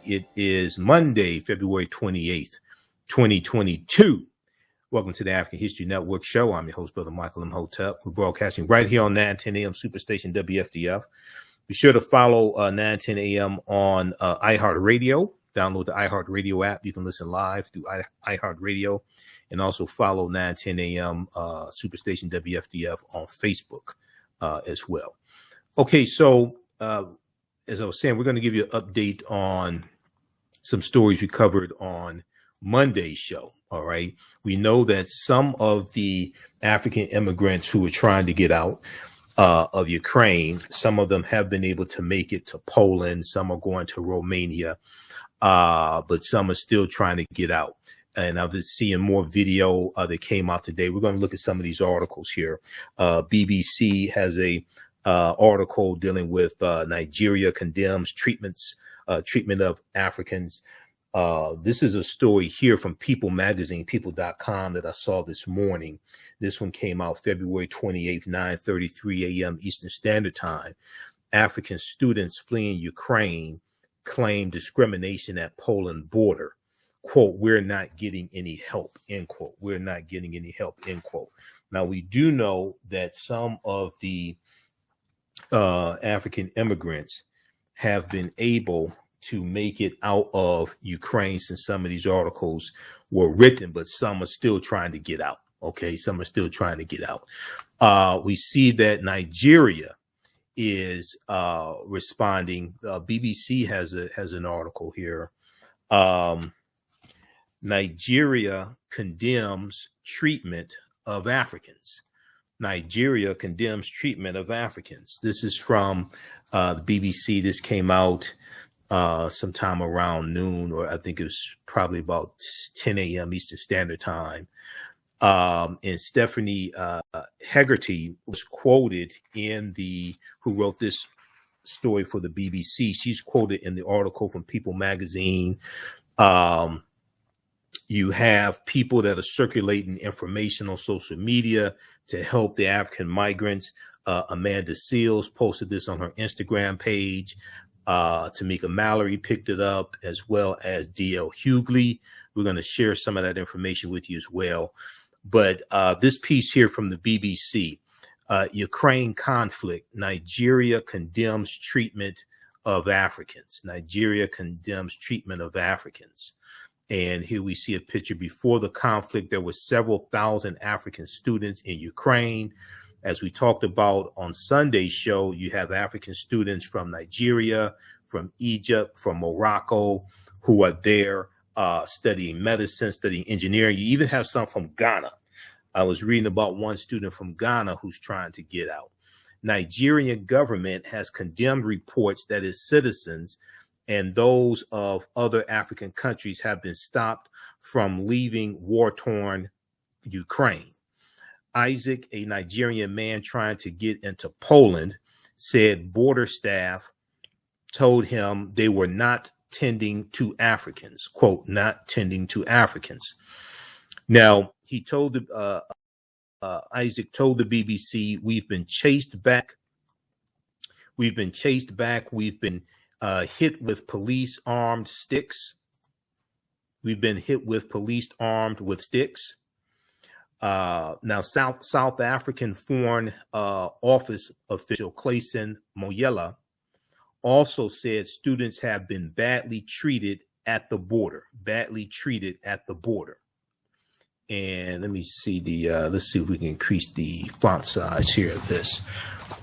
It is Monday, February 28th, 2022. Welcome to the African History Network show. I'm your host, Brother Michael Imhotep. We're broadcasting right here on 910 AM Superstation WFDF. Be sure to follow 910 AM on iHeartRadio. Download the iHeartRadio app. You can listen live through iHeartRadio, and also follow 910 AM Superstation WFDF on Facebook as well. Okay, so as I was saying, we're going to give you an update on some stories we covered on Monday's show. All right. We know that some of the African immigrants who are trying to get out of Ukraine, some of them have been able to make it to Poland. Some are going to Romania, but some are still trying to get out. And I've been seeing more video that came out today. We're going to look at some of these articles here. BBC has a article dealing with Nigeria condemns treatment of Africans. This is a story here from People Magazine, people.com, that I saw this morning. This one came out February 28th, 9:33 a.m. Eastern Standard Time. African students fleeing Ukraine claim discrimination at Poland border. Quote, "We're not getting any help," end quote. We're not getting any help, end quote. Now, we do know that some of the African immigrants have been able to make it out of Ukraine since some of these articles were written, but some are still trying to get out. Okay, some are still trying to get out. We see that Nigeria is responding. BBC has an article here. Nigeria condemns treatment of Africans. Nigeria condemns treatment of Africans. This is from the BBC. This came out sometime around noon, or I think it was probably about 10 a.m. Eastern Standard Time. And Stephanie Hegarty was quoted who wrote this story for the BBC. She's quoted in the article from People Magazine. You have people that are circulating information on social media to help the African migrants. Amanda Seals posted this on her Instagram page. Tamika Mallory picked it up, as well as D.L. Hughley. We're going to share some of that information with you as well. But this piece here from the BBC, Ukraine conflict, Nigeria condemns treatment of Africans. Nigeria condemns treatment of Africans. And here we see a picture. Before the conflict, there were several thousand African students in Ukraine. As we talked about on Sunday's show, you have African students from Nigeria, from Egypt, from Morocco, who are there studying medicine, studying engineering. You even have some from Ghana. I was reading about one student from Ghana who's trying to get out. Nigerian government has condemned reports that its citizens and those of other African countries have been stopped from leaving war-torn Ukraine. Isaac, a Nigerian man trying to get into Poland, said border staff told him they were not tending to Africans, quote, not tending to Africans. Now, he told Isaac told the BBC, we've been chased back. We've been hit with police armed sticks. We've been hit with police armed with sticks. Now, South African Foreign Office official Clayson Moyela also said students have been badly treated at the border. And let me see let's see if we can increase the font size here of this.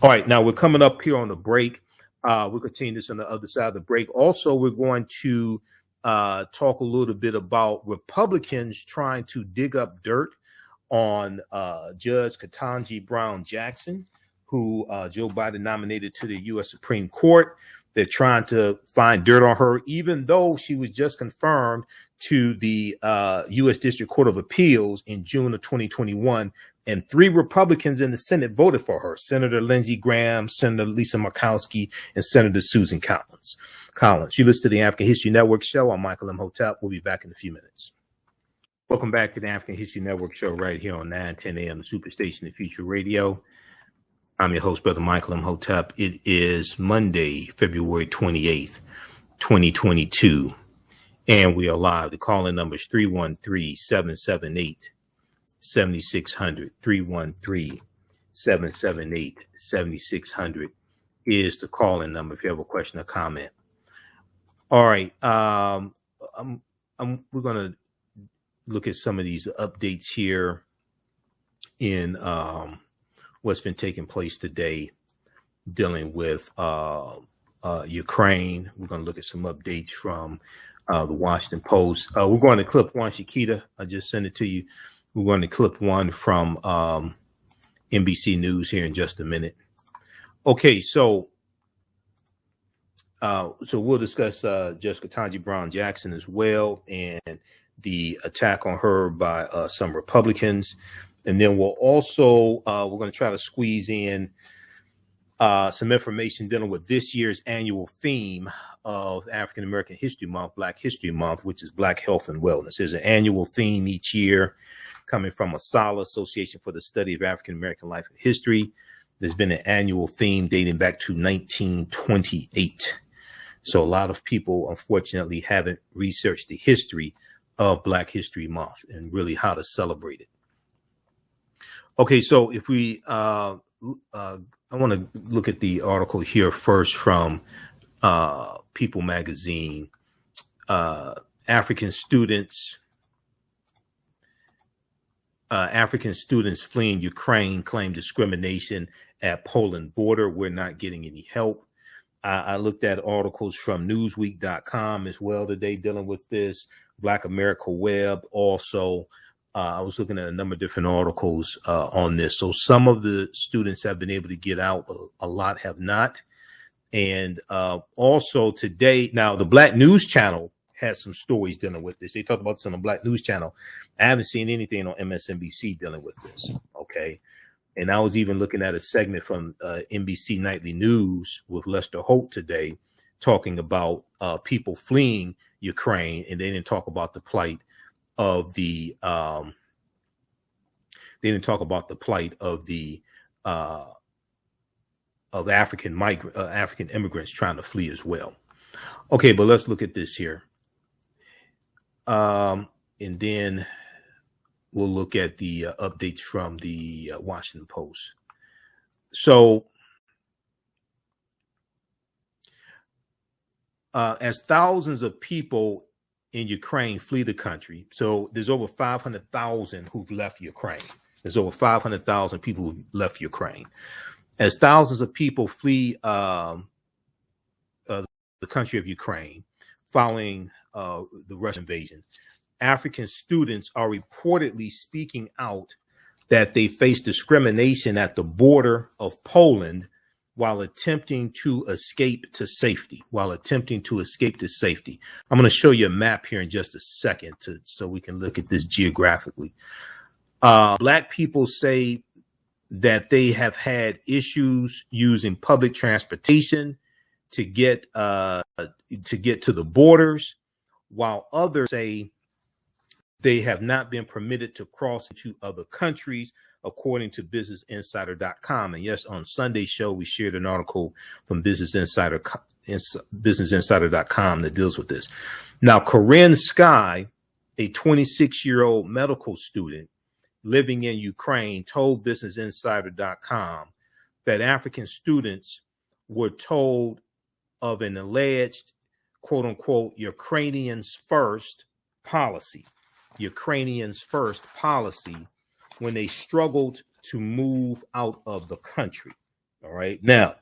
All right, now we're coming up here on the break. We'll continue this on the other side of the break. Also, we're going to talk a little bit about Republicans trying to dig up dirt on Judge Ketanji Brown Jackson, who Joe Biden nominated to the U.S. Supreme Court. They're trying to find dirt on her, even though she was just confirmed to the U.S. District Court of Appeals in June of 2021. And 3 Republicans in the Senate voted for her: Senator Lindsey Graham, Senator Lisa Murkowski, and Senator Susan Collins. You listen to the African History Network show. I'm Michael Imhotep. We'll be back in a few minutes. Welcome back to the African History Network show right here on 910 AM Superstation and Future Radio. I'm your host, Brother Michael Imhotep. It is Monday, February 28th, 2022. And we are live. The calling number is 313-778-7600. 313-778-7600 is the calling number if you have a question or comment. All right. We're going to look at some of these updates here in what's been taking place today dealing with Ukraine. We're going to look at some updates from the Washington Post. We're going to clip one, Shakita. I just sent it to you. We're going to clip one from NBC News here in just a minute. Okay, so we'll discuss Judge Ketanji Brown Jackson as well, and the attack on her by some Republicans. And then we'll also, we're going to try to squeeze in some information dealing with this year's annual theme of African American History Month, Black History Month, which is Black Health and Wellness. There's an annual theme each year coming from ASALH, Association for the Study of African American Life and History. There's been an annual theme dating back to 1928. So a lot of people, unfortunately, haven't researched the history of Black History Month and really how to celebrate it. Okay, so if we, I want to look at the article here first from People magazine. African students fleeing Ukraine claim discrimination at Poland border. We're not getting any help. I looked at articles from Newsweek.com as well today dealing with this. Black America Web also. I was looking at a number of different articles on this. So some of the students have been able to get out. A lot have not. And also today, now the Black News Channel has some stories dealing with this. They talked about this on the Black News Channel. I haven't seen anything on MSNBC dealing with this. Okay. And I was even looking at a segment from NBC Nightly News with Lester Holt today talking about people fleeing Ukraine, and they didn't talk about the plight of the of African immigrants trying to flee as well. Okay, but let's look at this here. And then we'll look at the updates from the Washington Post. So as thousands of people in Ukraine flee the country, so there's over 500,000 who've left Ukraine. There's over 500,000 people who've left Ukraine. As thousands of people flee the country of Ukraine following the Russian invasion, African students are reportedly speaking out that they face discrimination at the border of Poland while attempting to escape to safety. I'm going to show you a map here in just a second so we can look at this geographically. Black people say that they have had issues using public transportation to get to the borders, while others say they have not been permitted to cross into other countries, according to BusinessInsider.com. And yes, on Sunday's show, we shared an article from BusinessInsider.com that deals with this. Now, Corinne Sky, a 26-year-old medical student living in Ukraine, told BusinessInsider.com that African students were told of an alleged, quote unquote, Ukrainians first policy when they struggled to move out of the country. All right. Now,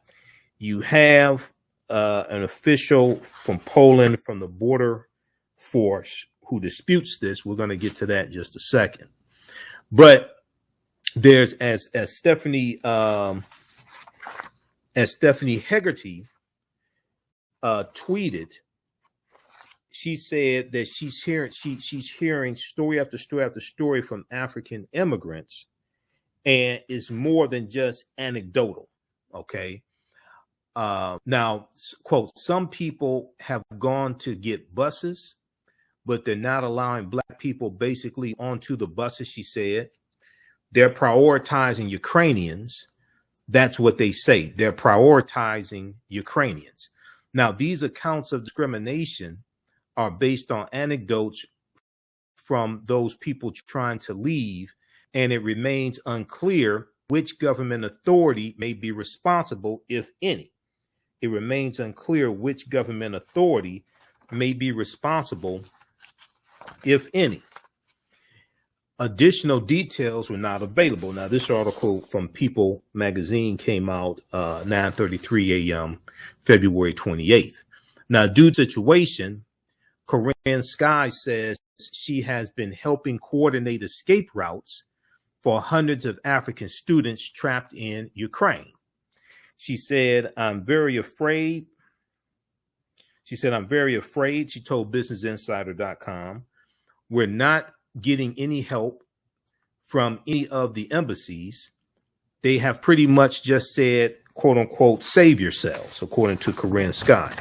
you have an official from Poland, from the border force, who disputes this. We're going to get to that in just a second. But there's, as Stephanie Hegarty tweeted, she said that she's hearing story after story after story from African immigrants, and it's more than just anecdotal. Okay. Now, quote, some people have gone to get buses, but they're not allowing Black people basically onto the buses, she said. They're prioritizing Ukrainians. That's what they say. They're prioritizing Ukrainians. Now, these accounts of discrimination are based on anecdotes from those people trying to leave, and it remains unclear which government authority may be responsible, if any. It remains unclear which government authority may be responsible, if any. Additional details were not available. Now, this article from People magazine came out 9:33 a.m. February 28th. Now, due to the situation, Corinne Sky says she has been helping coordinate escape routes for hundreds of African students trapped in Ukraine. She said, I'm very afraid. She told BusinessInsider.com, we're not getting any help from any of the embassies. They have pretty much just said, quote unquote, save yourselves, according to Corinne Sky.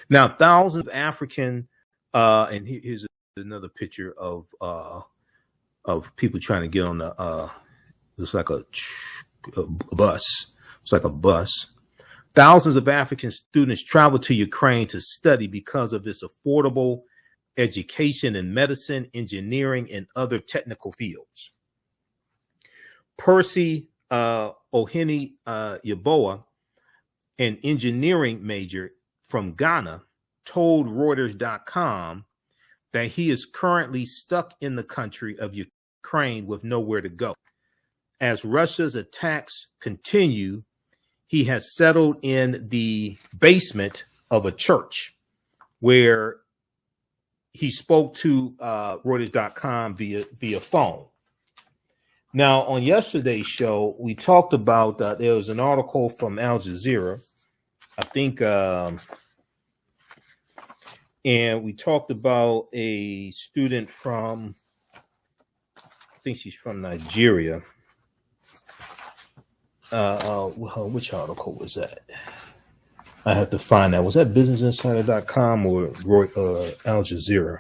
Now, thousands of African, and here's another picture of people trying to get on the, looks like a bus. It's like a bus. Thousands of African students travel to Ukraine to study because of this affordable education in medicine, engineering, and other technical fields. Percy Ohene Yeboah, an engineering major from Ghana, told Reuters.com that he is currently stuck in the country of Ukraine with nowhere to go. As Russia's attacks continue, he has settled in the basement of a church where he spoke to Reuters.com via phone. Now, on yesterday's show, we talked about there was an article from Al Jazeera, I think, and we talked about a student from, I think she's from Nigeria. Which article was that? I have to find that. Was that BusinessInsider.com or Al Jazeera?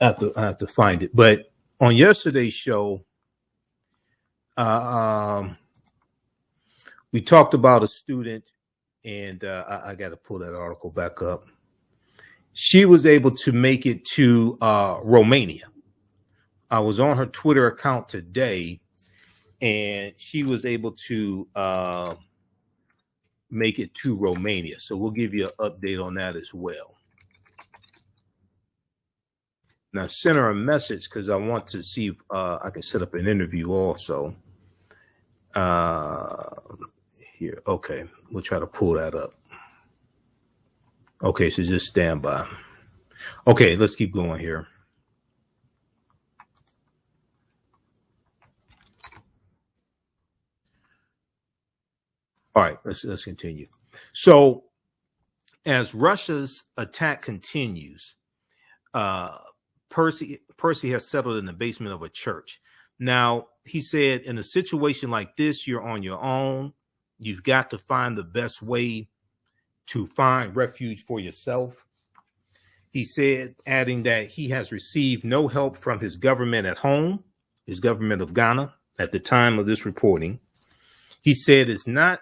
I have to find it. But on yesterday's show, we talked about a student, and I got to pull that article back up. She was able to make it to Romania. I was on her Twitter account today, and she was able to make it to Romania. So we'll give you an update on that as well. Now, send her a message because I want to see if I can set up an interview also. Here, okay, we'll try to pull that up. Okay, so just stand by. Okay, let's keep going here. All right, let's continue. So, as Russia's attack continues, Percy has settled in the basement of a church. Now, he said, in a situation like this, you're on your own. You've got to find the best way to find refuge for yourself. He said, adding that he has received no help from his government at home, his government of Ghana, at the time of this reporting. He said, it's now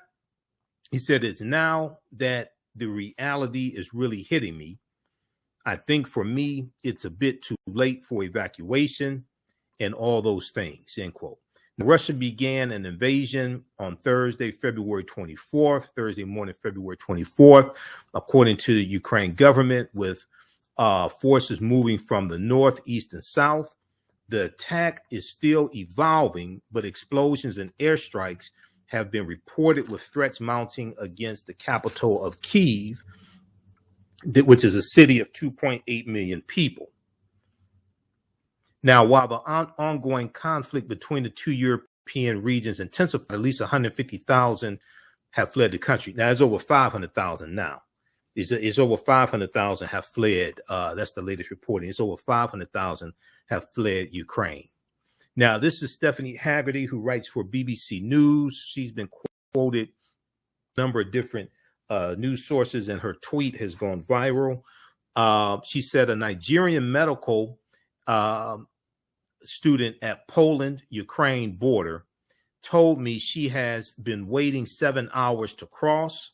that the reality is really hitting me. I think for me, it's a bit too late for evacuation and all those things, end quote. Russia began an invasion on Thursday morning, February 24th, according to the Ukraine government, with forces moving from the north, east, and south. The attack is still evolving, but explosions and airstrikes have been reported, with threats mounting against the capital of Kyiv, which is a city of 2.8 million people. Now, while the ongoing conflict between the two European regions intensified, at least 150,000 have fled the country. Now, it's over 500,000 now. It's over 500,000 have fled. That's the latest reporting. It's over 500,000 have fled Ukraine. Now, this is Stephanie Haggerty, who writes for BBC News. She's been quoted a number of different news sources, and her tweet has gone viral. She said a Nigerian medical student at Poland-Ukraine border told me she has been waiting 7 hours to cross.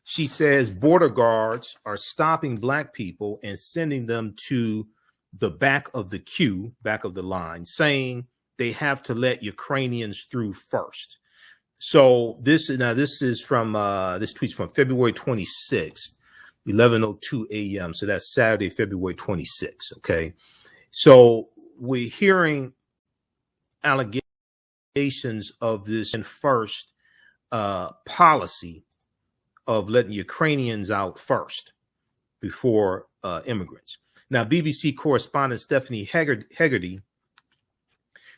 She says border guards are stopping Black people and sending them to the back of the queue, back of the line, saying they have to let Ukrainians through first. So this is from this tweet's from February 26th, 11:02 a.m. So that's Saturday, February 26th. Okay, so we're hearing allegations of this first policy of letting Ukrainians out first before immigrants. Now, BBC correspondent Stephanie Hegarty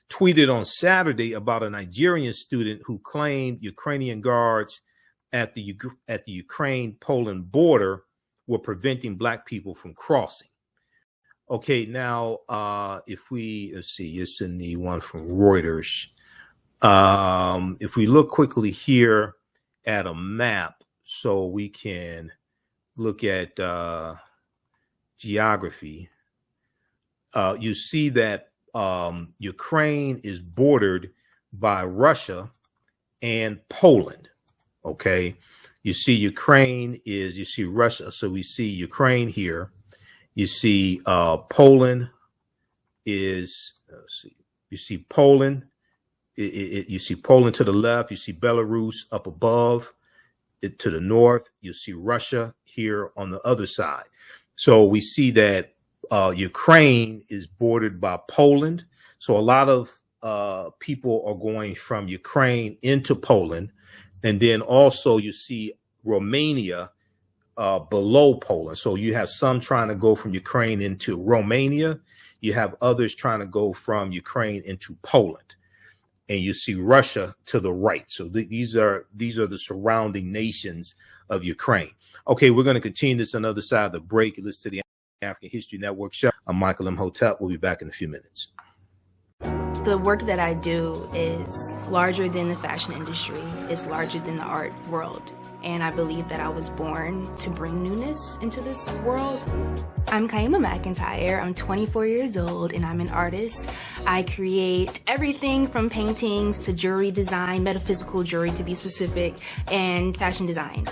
tweeted on Saturday about a Nigerian student who claimed Ukrainian guards at the Ukraine-Poland border were preventing Black people from crossing. Okay, now let's see, it's in the one from Reuters. If we look quickly here at a map, so we can look at geography, you see that Ukraine is bordered by Russia and Poland. Okay, you see you see Russia, so we see Ukraine here. You see Poland is, you see Poland. You see Poland to the left. You see Belarus up above. To the north, you see Russia here on the other side. So we see that Ukraine is bordered by Poland. So a lot of people are going from Ukraine into Poland. And then also you see Romania below Poland. So you have some trying to go from Ukraine into Romania. You have others trying to go from Ukraine into Poland. And you see Russia to the right. So these are the surrounding nations of Ukraine. Okay, we're going to continue this on the other side of the break. You listen to the African History Network show. I'm Michael Imhotep. We'll be back in a few minutes. The work that I do is larger than the fashion industry. It's larger than the art world. And I believe that I was born to bring newness into this world. I'm Kaiyana Mcintyre. I'm 24 years old and I'm an artist. I create everything from paintings to jewelry design, metaphysical jewelry to be specific, and fashion design.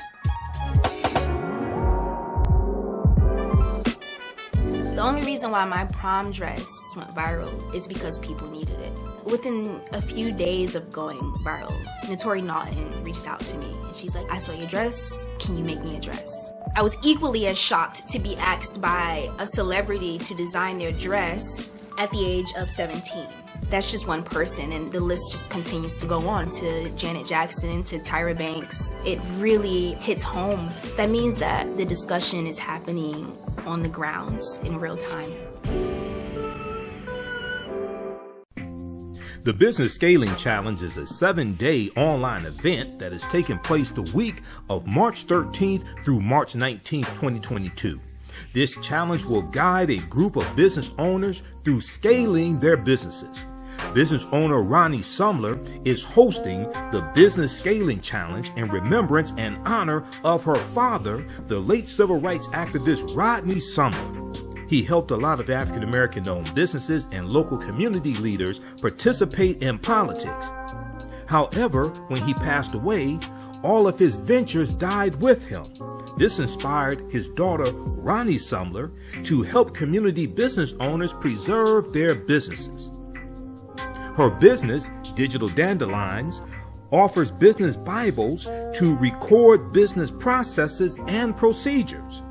The only reason why my prom dress went viral is because people needed it. Within a few days of going viral, Notori Naughton reached out to me and she's like, I saw your dress, can you make me a dress? I was equally as shocked to be asked by a celebrity to design their dress at the age of 17. That's just one person, and the list just continues to go on to Janet Jackson, to Tyra Banks. It really hits home. That means that the discussion is happening on the grounds in real time. The Business Scaling Challenge is a 7-day online event that is taking place the week of March 13th through March 19th, 2022. This challenge will guide a group of business owners through scaling their businesses. Business owner Ronnie Sumler is hosting the Business Scaling Challenge in remembrance and honor of her father, the late civil rights activist Rodney Sumler. He helped a lot of African-American owned businesses and local community leaders participate in politics. However, when he passed away, all of his ventures died with him. This inspired his daughter, Ronnie Sumler, to help community business owners preserve their businesses. Her business, Digital Dandelions, offers business Bibles to record business processes and procedures.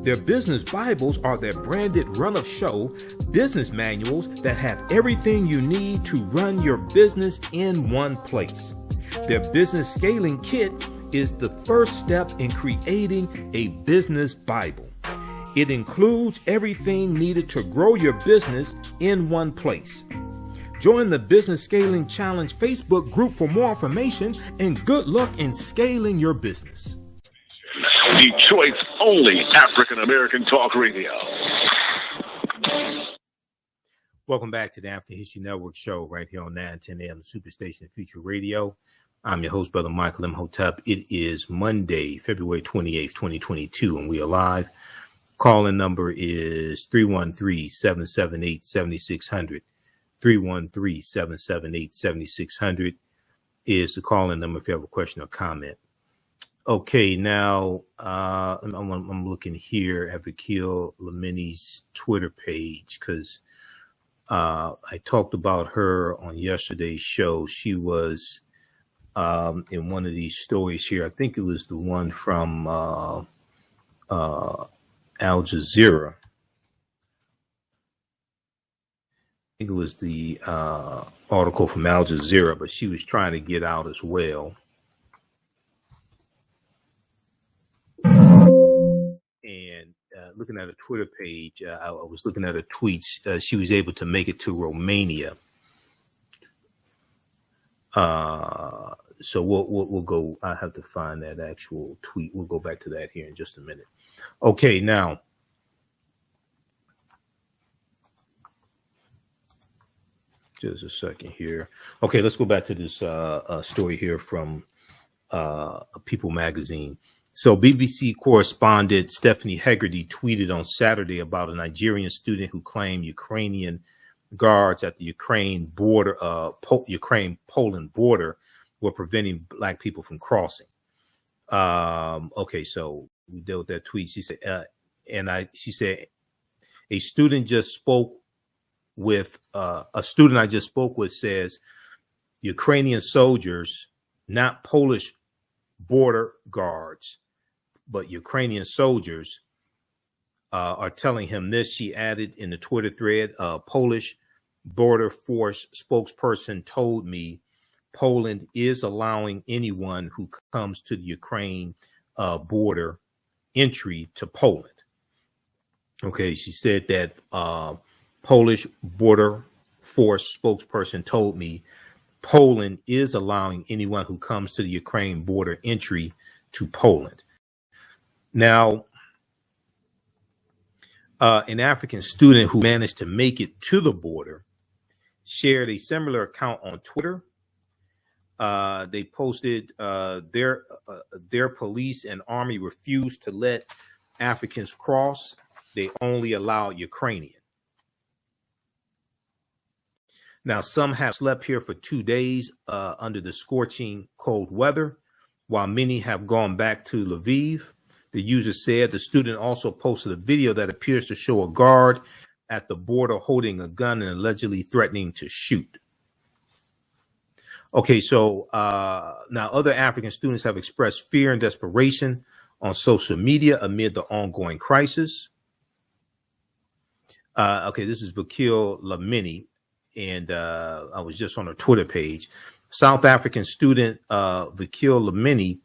Their business Bibles are their branded run-of-show business manuals that have everything you need to run your business in one place. Their business scaling kit is the first step in creating a business Bible. It includes everything needed to grow your business in one place. Join the Business Scaling Challenge Facebook group for more information, and good luck in scaling your business. Detroit's only African-American talk radio. Welcome back to the African History Network show right here on 910 AM Superstation Future Radio. I'm your host, Brother Michael Imhotep. It is Monday, February 28th, 2022, and we are live. Call-in number is 313-778-7600. 313-778-7600 is the call-in number if you have a question or comment. Okay, now I'm looking here at Vakil Lamini's Twitter page because I talked about her on yesterday's show. She was in one of these stories here. I think it was the one from Al Jazeera. I think it was the article from Al Jazeera, but she was trying to get out as well. And looking at her Twitter page, I was looking at her tweets. She was able to make it to Romania. So we'll go. I have to find that actual tweet. We'll go back to that here in just a minute. Okay, now. Just a second here. Okay, let's go back to this story here from People magazine. So BBC correspondent Stephanie Hegarty tweeted on Saturday about a Nigerian student who claimed Ukrainian guards at the Ukraine-Poland border were preventing black people from crossing. Okay, so we dealt with that tweet. She said, she said, a student I just spoke with says Ukrainian soldiers, not Polish border guards, but Ukrainian soldiers are telling him this. She added in the Twitter thread, Polish border force spokesperson told me Poland is allowing anyone who comes to the Ukraine border entry to Poland. Okay, she said that Polish border force spokesperson told me Poland is allowing anyone who comes to the Ukraine border entry to Poland. Now, an African student who managed to make it to the border shared a similar account on Twitter. They posted their police and army refused to let Africans cross. They only allowed Ukrainian. Now, some have slept here for 2 days under the scorching cold weather, while many have gone back to Lviv. The user said the student also posted a video that appears to show a guard at the border holding a gun and allegedly threatening to shoot. Okay, so now other African students have expressed fear and desperation on social media amid the ongoing crisis. Okay, this is Vakil Lamini, and I was just on her Twitter page. South African student Vakil Lamini,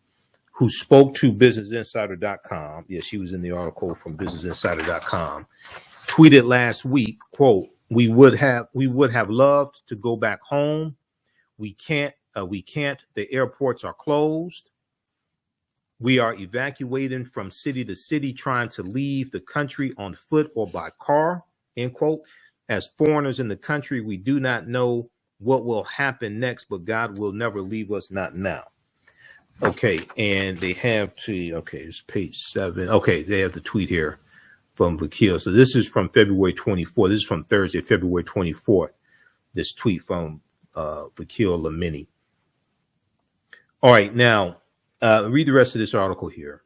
who spoke to BusinessInsider.com. Yeah, she was in the article from BusinessInsider.com. Tweeted last week, quote, we would have loved to go back home. We can't. The airports are closed. We are evacuating from city to city, trying to leave the country on foot or by car, end quote. As foreigners in the country, we do not know what will happen next, but God will never leave us, not now. Okay, and they have to, okay, it's page 7. Okay, they have the tweet here from Vakil. So this is from February 24th. This is from Thursday, February 24th. This tweet from Vakil Lamini. All right, now read the rest of this article here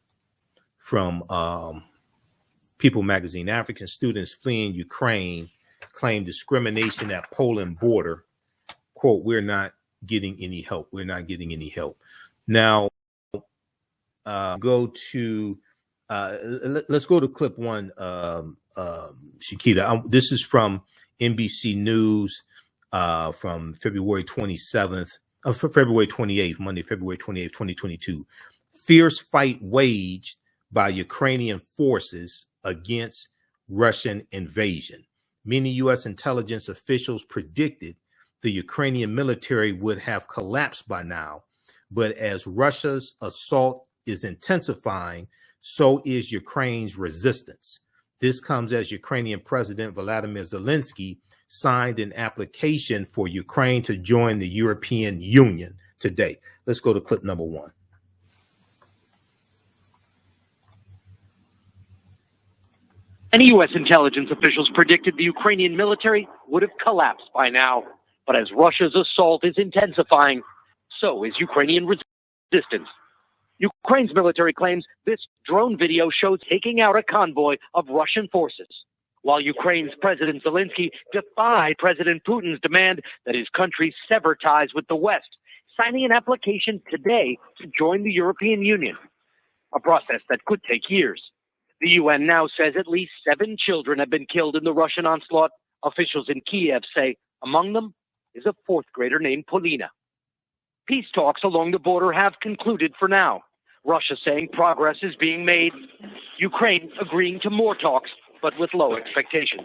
from People magazine. African students fleeing Ukraine claim discrimination at Poland border. Quote, we're not getting any help. We're not getting any help. Now, go to let's go to clip 1, Shakita. This is from NBC News from February 27th, February 28th, Monday, February 28th, 2022. Fierce fight waged by Ukrainian forces against Russian invasion. Many U.S. intelligence officials predicted the Ukrainian military would have collapsed by now. But as Russia's assault is intensifying, so is Ukraine's resistance. This comes as Ukrainian President Volodymyr Zelensky signed an application for Ukraine to join the European Union today. Let's go to clip number 1. And U.S. intelligence officials predicted the Ukrainian military would have collapsed by now. But as Russia's assault is intensifying, so is Ukrainian resistance. Ukraine's military claims this drone video shows taking out a convoy of Russian forces, while Ukraine's President Zelensky defied President Putin's demand that his country sever ties with the West, signing an application today to join the European Union, a process that could take years. The UN now says at least 7 children have been killed in the Russian onslaught. Officials in Kiev say among them is a 4th grader named Polina. Peace talks along the border have concluded for now. Russia saying progress is being made. Ukraine agreeing to more talks, but with low expectations.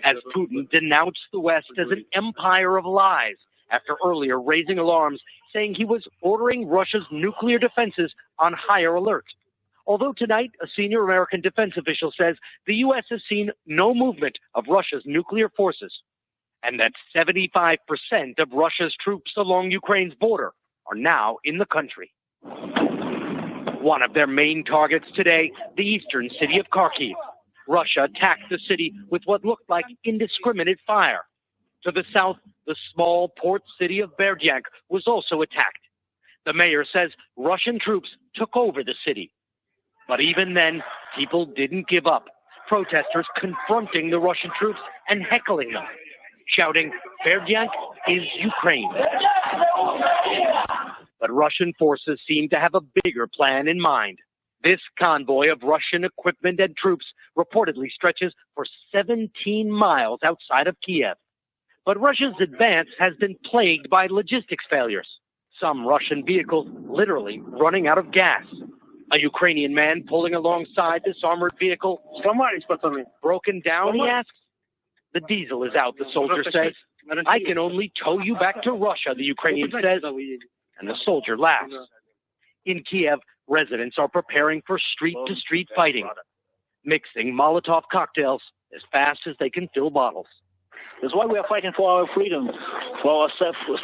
As Putin denounced the West as an empire of lies after earlier raising alarms, saying he was ordering Russia's nuclear defenses on higher alert. Although tonight, a senior American defense official says the U.S. has seen no movement of Russia's nuclear forces, and that 75% of Russia's troops along Ukraine's border are now in the country. One of their main targets today, the eastern city of Kharkiv. Russia attacked the city with what looked like indiscriminate fire. To the south, the small port city of Berdyansk was also attacked. The mayor says Russian troops took over the city. But even then, people didn't give up. Protesters confronting the Russian troops and heckling them, shouting, "Berdyansk is Ukraine." But Russian forces seem to have a bigger plan in mind. This convoy of Russian equipment and troops reportedly stretches for 17 miles outside of Kiev. But Russia's advance has been plagued by logistics failures. Some Russian vehicles literally running out of gas. A Ukrainian man pulling alongside this armored vehicle. Broken down, he asks. The diesel is out, the soldier says. I can only tow you back to Russia, the Ukrainian says. And the soldier laughs. In Kiev, residents are preparing for street-to-street fighting, mixing Molotov cocktails as fast as they can fill bottles. That's why we are fighting for our freedom, for our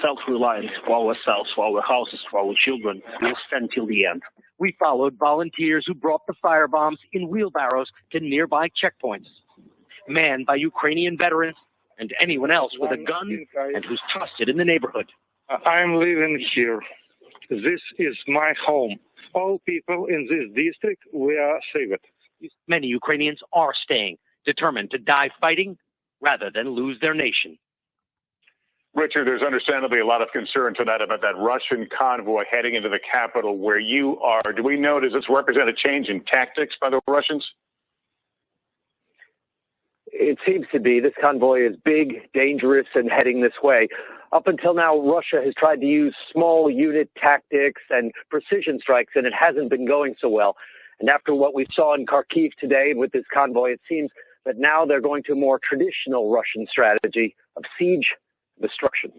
self-reliance, for ourselves, for our houses, for our children. We'll stand till the end. We followed volunteers who brought the firebombs in wheelbarrows to nearby checkpoints, manned by Ukrainian veterans and anyone else with a gun and who's trusted in the neighborhood. I'm living here. This is my home. All people in this district, we are saved. Many Ukrainians are staying, determined to die fighting rather than lose their nation. Richard, there's understandably a lot of concern tonight about that Russian convoy heading into the capital where you are. Do we know, does this represent a change in tactics by the Russians? It seems to be. This convoy is big, dangerous, and heading this way. Up until now, Russia has tried to use small unit tactics and precision strikes, and it hasn't been going so well. And after what we saw in Kharkiv today with this convoy, it seems that now they're going to a more traditional Russian strategy of siege, destruction.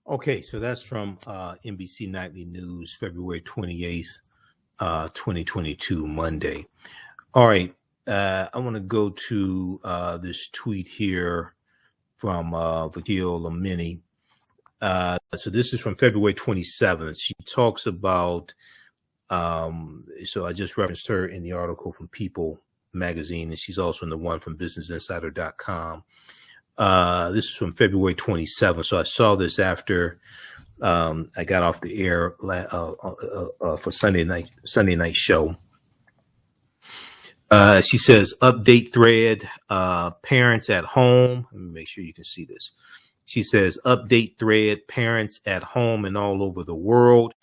Okay, so that's from NBC Nightly News, February 28th, 2022, Monday. All right, I want to go to this tweet here from Vakil Lamini. So this is from February 27th. She talks about, so I just referenced her in the article from People magazine, and she's also in the one from businessinsider.com. This is from February 27th. So I saw this after I got off the air for Sunday night show. She says, update thread, parents at home. Let me make sure you can see this. She says, update thread, parents at home and all over the world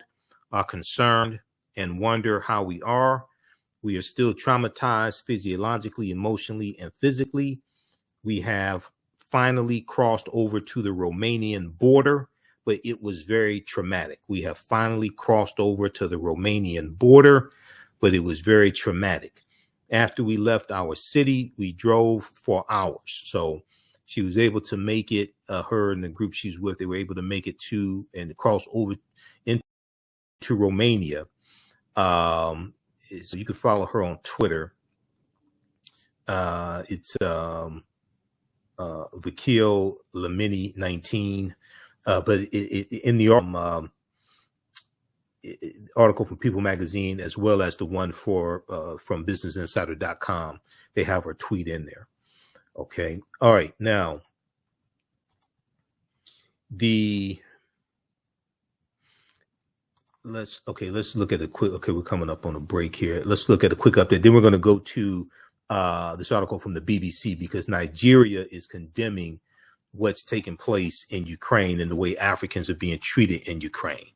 are concerned and wonder how we are. We are still traumatized physiologically, emotionally, and physically. We have finally crossed over to the Romanian border, but it was very traumatic. We have finally crossed over to the Romanian border, but it was very traumatic. After we left our city, we drove for hours. So she was able to make it, her and the group she was with, they were able to make it to and cross over into Romania. So you can follow her on Twitter. It's Vakil Lamini 19. But in the article from People Magazine, as well as the one from BusinessInsider.com. They have her tweet in there. Okay. All right. Now, let's look at a quick. Okay, we're coming up on a break here. Let's look at a quick update. Then we're going to go to this article from the BBC, because Nigeria is condemning what's taking place in Ukraine and the way Africans are being treated in Ukraine.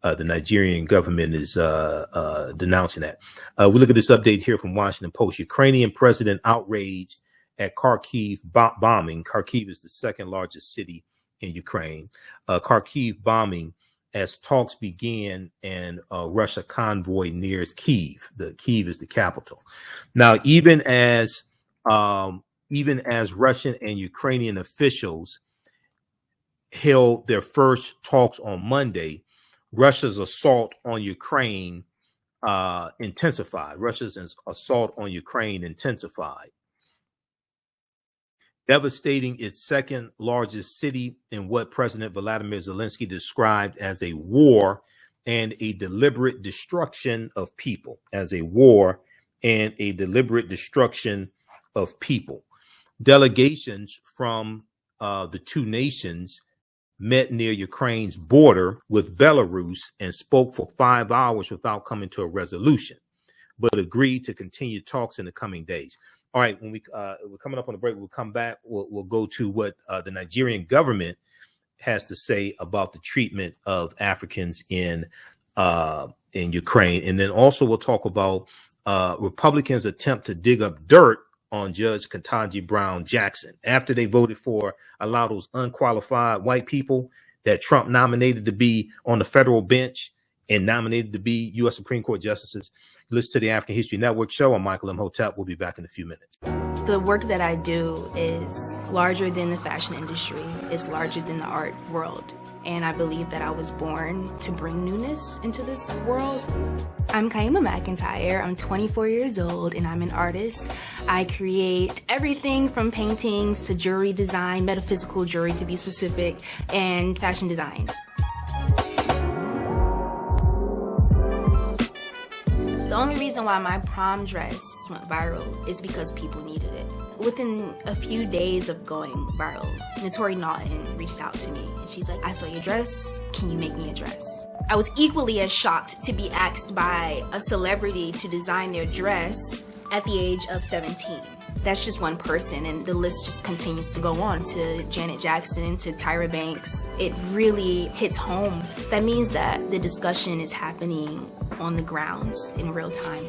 The Nigerian government is denouncing that. We look at this update here from Washington Post. Ukrainian president outraged at Kharkiv bombing. Kharkiv is the second largest city in Ukraine. Kharkiv bombing as talks began and Russia convoy nears Kyiv. Kyiv is the capital. Now, even as Russian and Ukrainian officials held their first talks on Monday, Russia's assault on Ukraine intensified. Devastating its second largest city in what President Volodymyr Zelensky described as a war and a deliberate destruction of people. Delegations from the two nations met near Ukraine's border with Belarus and spoke for 5 hours without coming to a resolution, but agreed to continue talks in the coming days. All right, when we're coming up on the break, we'll come back. We'll go to what the Nigerian government has to say about the treatment of Africans in Ukraine, and then also we'll talk about Republicans' attempt to dig up dirt on Judge Ketanji Brown Jackson after they voted for a lot of those unqualified white people that Trump nominated to be on the federal bench and nominated to be U.S. Supreme Court justices. Listen to the African History Network show. I'm Michael Imhotep. We'll be back in a few minutes. The work that I do is larger than the fashion industry. It's larger than the art world. And I believe that I was born to bring newness into this world. I'm Kaiyana Mcintyre. I'm 24 years old and I'm an artist. I create everything from paintings to jewelry design, metaphysical jewelry to be specific, and fashion design. The only reason why my prom dress went viral is because people needed it. Within a few days of going viral, Notori Naughton reached out to me and she's like, I saw your dress, can you make me a dress? I was equally as shocked to be asked by a celebrity to design their dress at the age of 17. That's just one person, and the list just continues to go on, to Janet Jackson, to Tyra Banks. It really hits home. That means that the discussion is happening on the grounds in real time.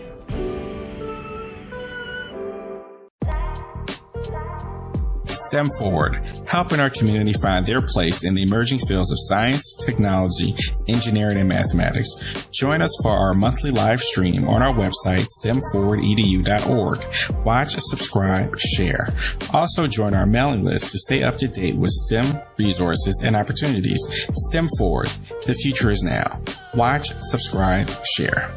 STEM Forward, helping our community find their place in the emerging fields of science, technology, engineering, and mathematics. Join us for our monthly live stream on our website, stemforwardedu.org. Watch, subscribe, share. Also join our mailing list to stay up to date with STEM resources and opportunities. STEM Forward, the future is now. Watch, subscribe, share.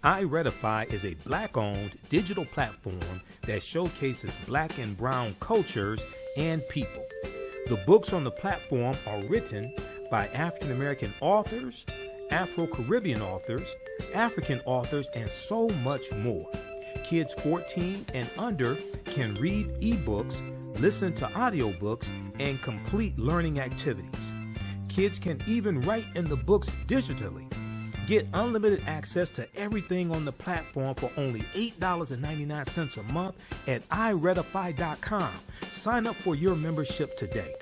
iRedify is a Black-owned digital platform that showcases Black and Brown cultures and people. The books on the platform are written by African-American authors, Afro-Caribbean authors, African authors, and so much more. Kids 14 and under can read ebooks, listen to audiobooks, and complete learning activities. Kids can even write in the books digitally. Get unlimited access to everything on the platform for only $8.99 a month at iRedify.com. Sign up for your membership today.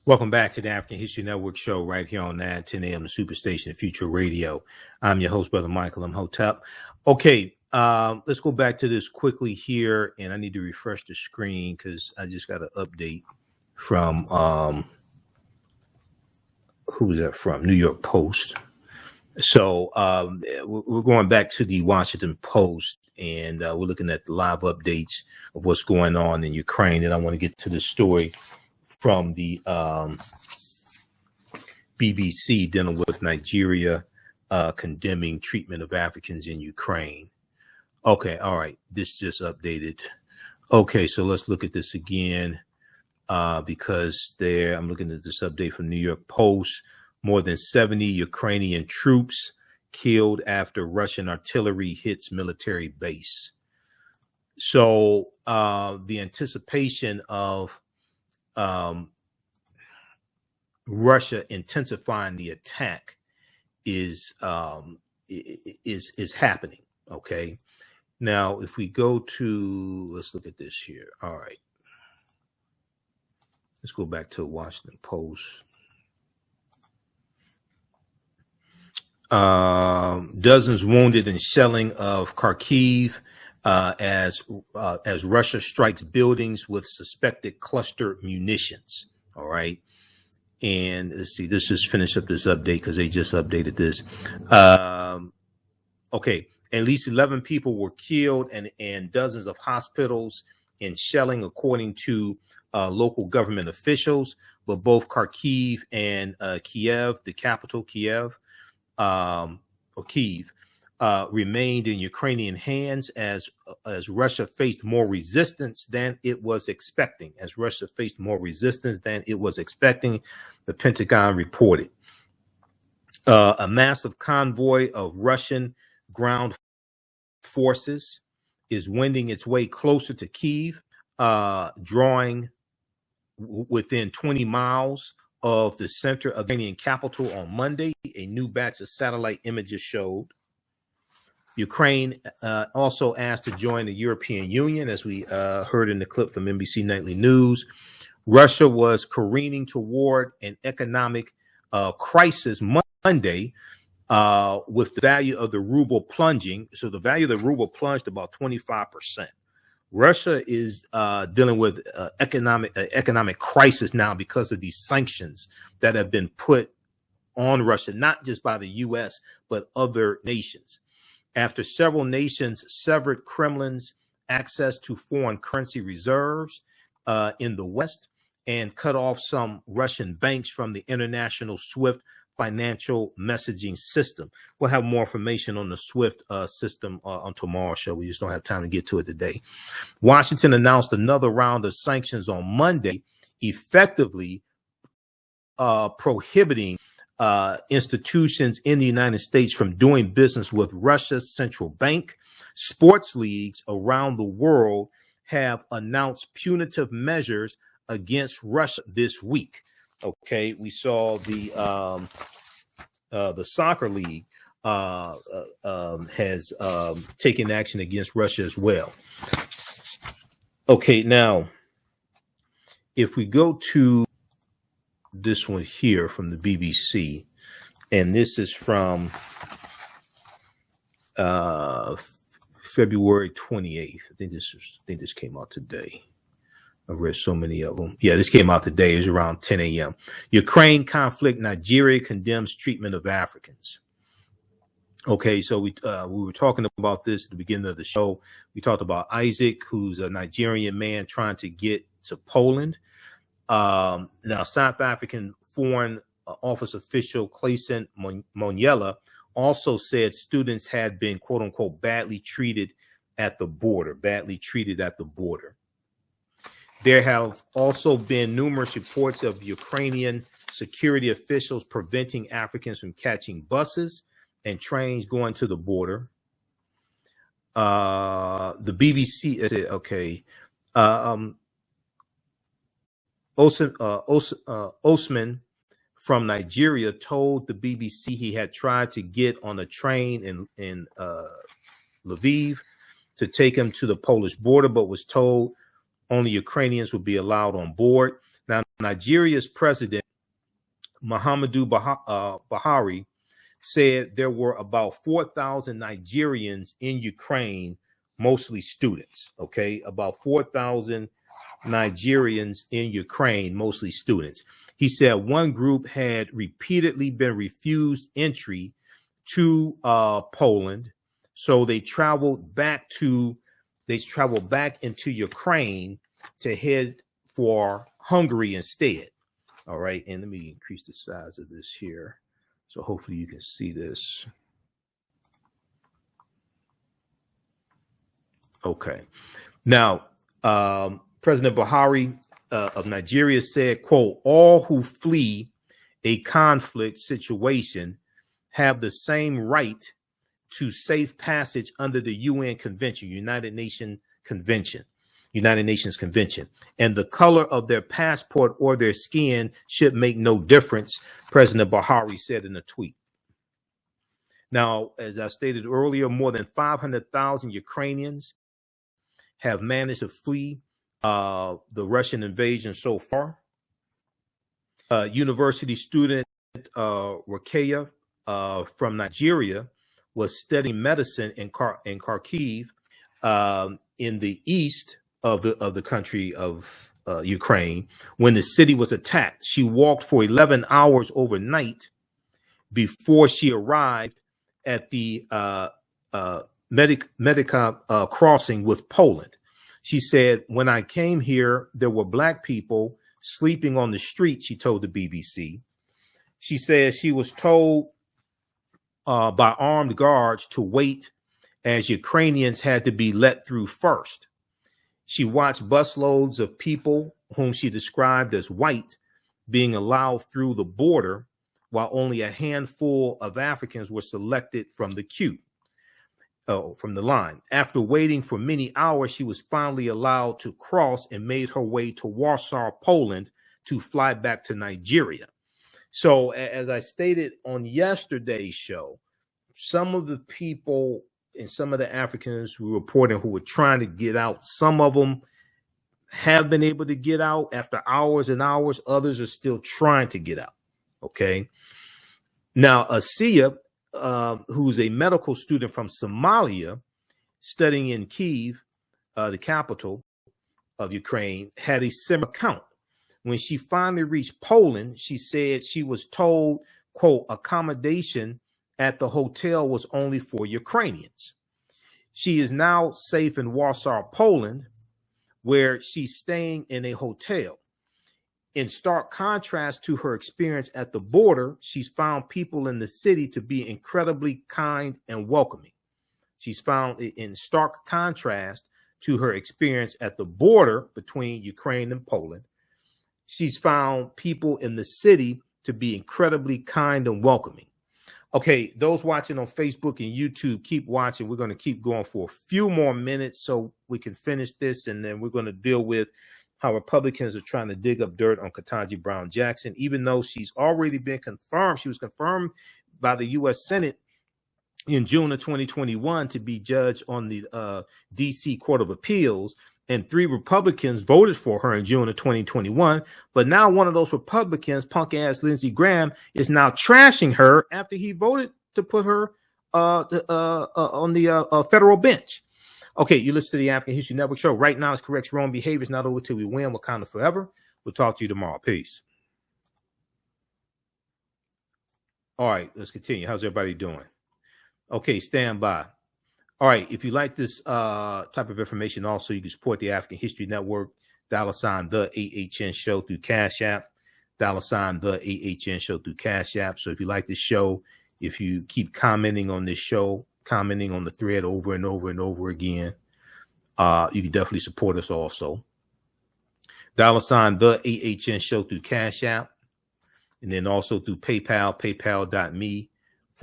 Welcome back to the African History Network show right here on 910 AM, the Superstation Future Radio. I'm your host, Brother Michael Imhotep. Okay, let's go back to this quickly here, and I need to refresh the screen because I just got an update from who's that from? New York Post. So we're going back to the Washington Post, and we're looking at the live updates of what's going on in Ukraine. And I want to get to the story from the BBC dealing with Nigeria condemning treatment of Africans in Ukraine. Okay, all right. This just updated. Okay, so let's look at this again. because I'm looking at this update from New York Post. More than 70 Ukrainian troops killed after Russian artillery hits military base. So the anticipation of Russia intensifying the attack is happening. Okay. Now, if we go to, let's look at this here. All right. Let's go back to Washington Post. Dozens wounded in shelling of Kharkiv as Russia strikes buildings with suspected cluster munitions. All right. And let's see, let's just finish up this update because they just updated this. Okay. At least 11 people were killed and dozens of hospitals in shelling, according to local government officials. But both Kharkiv and Kiev, the capital, Kiev, remained in Ukrainian hands as Russia faced more resistance than it was expecting. The Pentagon reported. A massive convoy of Russian ground forces is wending its way closer to Kyiv, drawing within 20 miles of the center of the Ukrainian capital on Monday. A new batch of satellite images showed. Ukraine also asked to join the European Union, as we heard in the clip from NBC Nightly News. Russia was careening toward an economic crisis Monday, with the value of the ruble plunging. So the value of the ruble plunged about 25%. Russia is dealing with economic crisis now because of these sanctions that have been put on Russia, not just by the U.S., but other nations. After several nations severed Kremlin's access to foreign currency reserves in the West and cut off some Russian banks from the international SWIFT financial messaging system. We'll have more information on the SWIFT system on tomorrow's show. We just don't have time to get to it today. Washington announced another round of sanctions on Monday, effectively prohibiting institutions in the United States from doing business with Russia's central bank. Sports leagues around the world have announced punitive measures against Russia this week. Okay, we saw the soccer league has taken action against Russia as well. Okay, now if we go to this one here from the BBC, and this is from February 28th. I think this came out today. I've read so many of them. Yeah, this came out today. It was around 10 a.m. Ukraine conflict. Nigeria condemns treatment of Africans. Okay, so we were talking about this at the beginning of the show. We talked about Isaac, who's a Nigerian man trying to get to Poland. Now, South African Foreign Office official Clayson Monyela also said students had been, quote unquote, badly treated at the border. There have also been numerous reports of Ukrainian security officials preventing Africans from catching buses and trains going to the border. The BBC said, okay, Osman from Nigeria told the BBC he had tried to get on a train in Lviv to take him to the Polish border, but was told only Ukrainians would be allowed on board. Now, Nigeria's president, Muhammadu Buhari, said there were about 4,000 Nigerians in Ukraine, mostly students. Okay, about 4,000 Nigerians in Ukraine, mostly students. He said one group had repeatedly been refused entry to Poland, so they traveled back into Ukraine to head for Hungary instead. All right, and let me increase the size of this here, so hopefully you can see this. Okay, now President Buhari of Nigeria said, quote, all who flee a conflict situation have the same right to safe passage under the UN Convention, United Nations Convention, and the color of their passport or their skin should make no difference, President Buhari said in a tweet. Now, as I stated earlier, more than 500,000 Ukrainians have managed to flee the Russian invasion so far. University student Rakaya from Nigeria was studying medicine in Kharkiv in the east of the country of Ukraine when the city was attacked. She walked for 11 hours overnight before she arrived at the Medica crossing with Poland. She said, when I came here, there were Black people sleeping on the street, she told the BBC. She says she was told by armed guards to wait as Ukrainians had to be let through first. She watched busloads of people whom she described as white being allowed through the border, while only a handful of Africans were selected from the queue, from the line. After waiting for many hours, she was finally allowed to cross and made her way to Warsaw, Poland, to fly back to Nigeria. So, as I stated on yesterday's show, some of the people and some of the Africans who reported who were trying to get out, some of them have been able to get out after hours and hours. Others are still trying to get out. Okay. Now, Asiya, who's a medical student from Somalia studying in Kyiv, the capital of Ukraine, had a similar account. When she finally reached Poland, she said she was told, quote, accommodation at the hotel was only for Ukrainians. She is now safe in Warsaw, Poland, where she's staying in a hotel. In stark contrast to her experience at the border, she's found people in the city to be incredibly kind and welcoming. She's found in stark contrast to her experience at the border between Ukraine and Poland. She's found people in the city to be incredibly kind and welcoming. Okay, those watching on Facebook and YouTube, keep watching. We're going to keep going for a few more minutes so we can finish this, and then we're going to deal with how Republicans are trying to dig up dirt on Ketanji Brown Jackson, even though she's already been confirmed. She was confirmed by the U.S. Senate in June of 2021 to be judge on the D.C. Court of Appeals, and 3 Republicans voted for her in June of 2021. But now one of those Republicans, punk-ass Lindsey Graham, is now trashing her after he voted to put her on the federal bench. Okay, you listen to the African History Network show. Right now, it's correct wrong behavior. It's not over till we win. Wakanda forever. We'll talk to you tomorrow. Peace. All right, let's continue. How's everybody doing? Okay, stand by. All right, if you like this type of information, also, you can support the African History Network, $ the AHN show through Cash App, $ the AHN show through Cash App. So if you like this show, if you keep commenting on this show, commenting on the thread over and over and over again, you can definitely support us also. $ the AHN show through Cash App, and then also through PayPal, paypal.me/the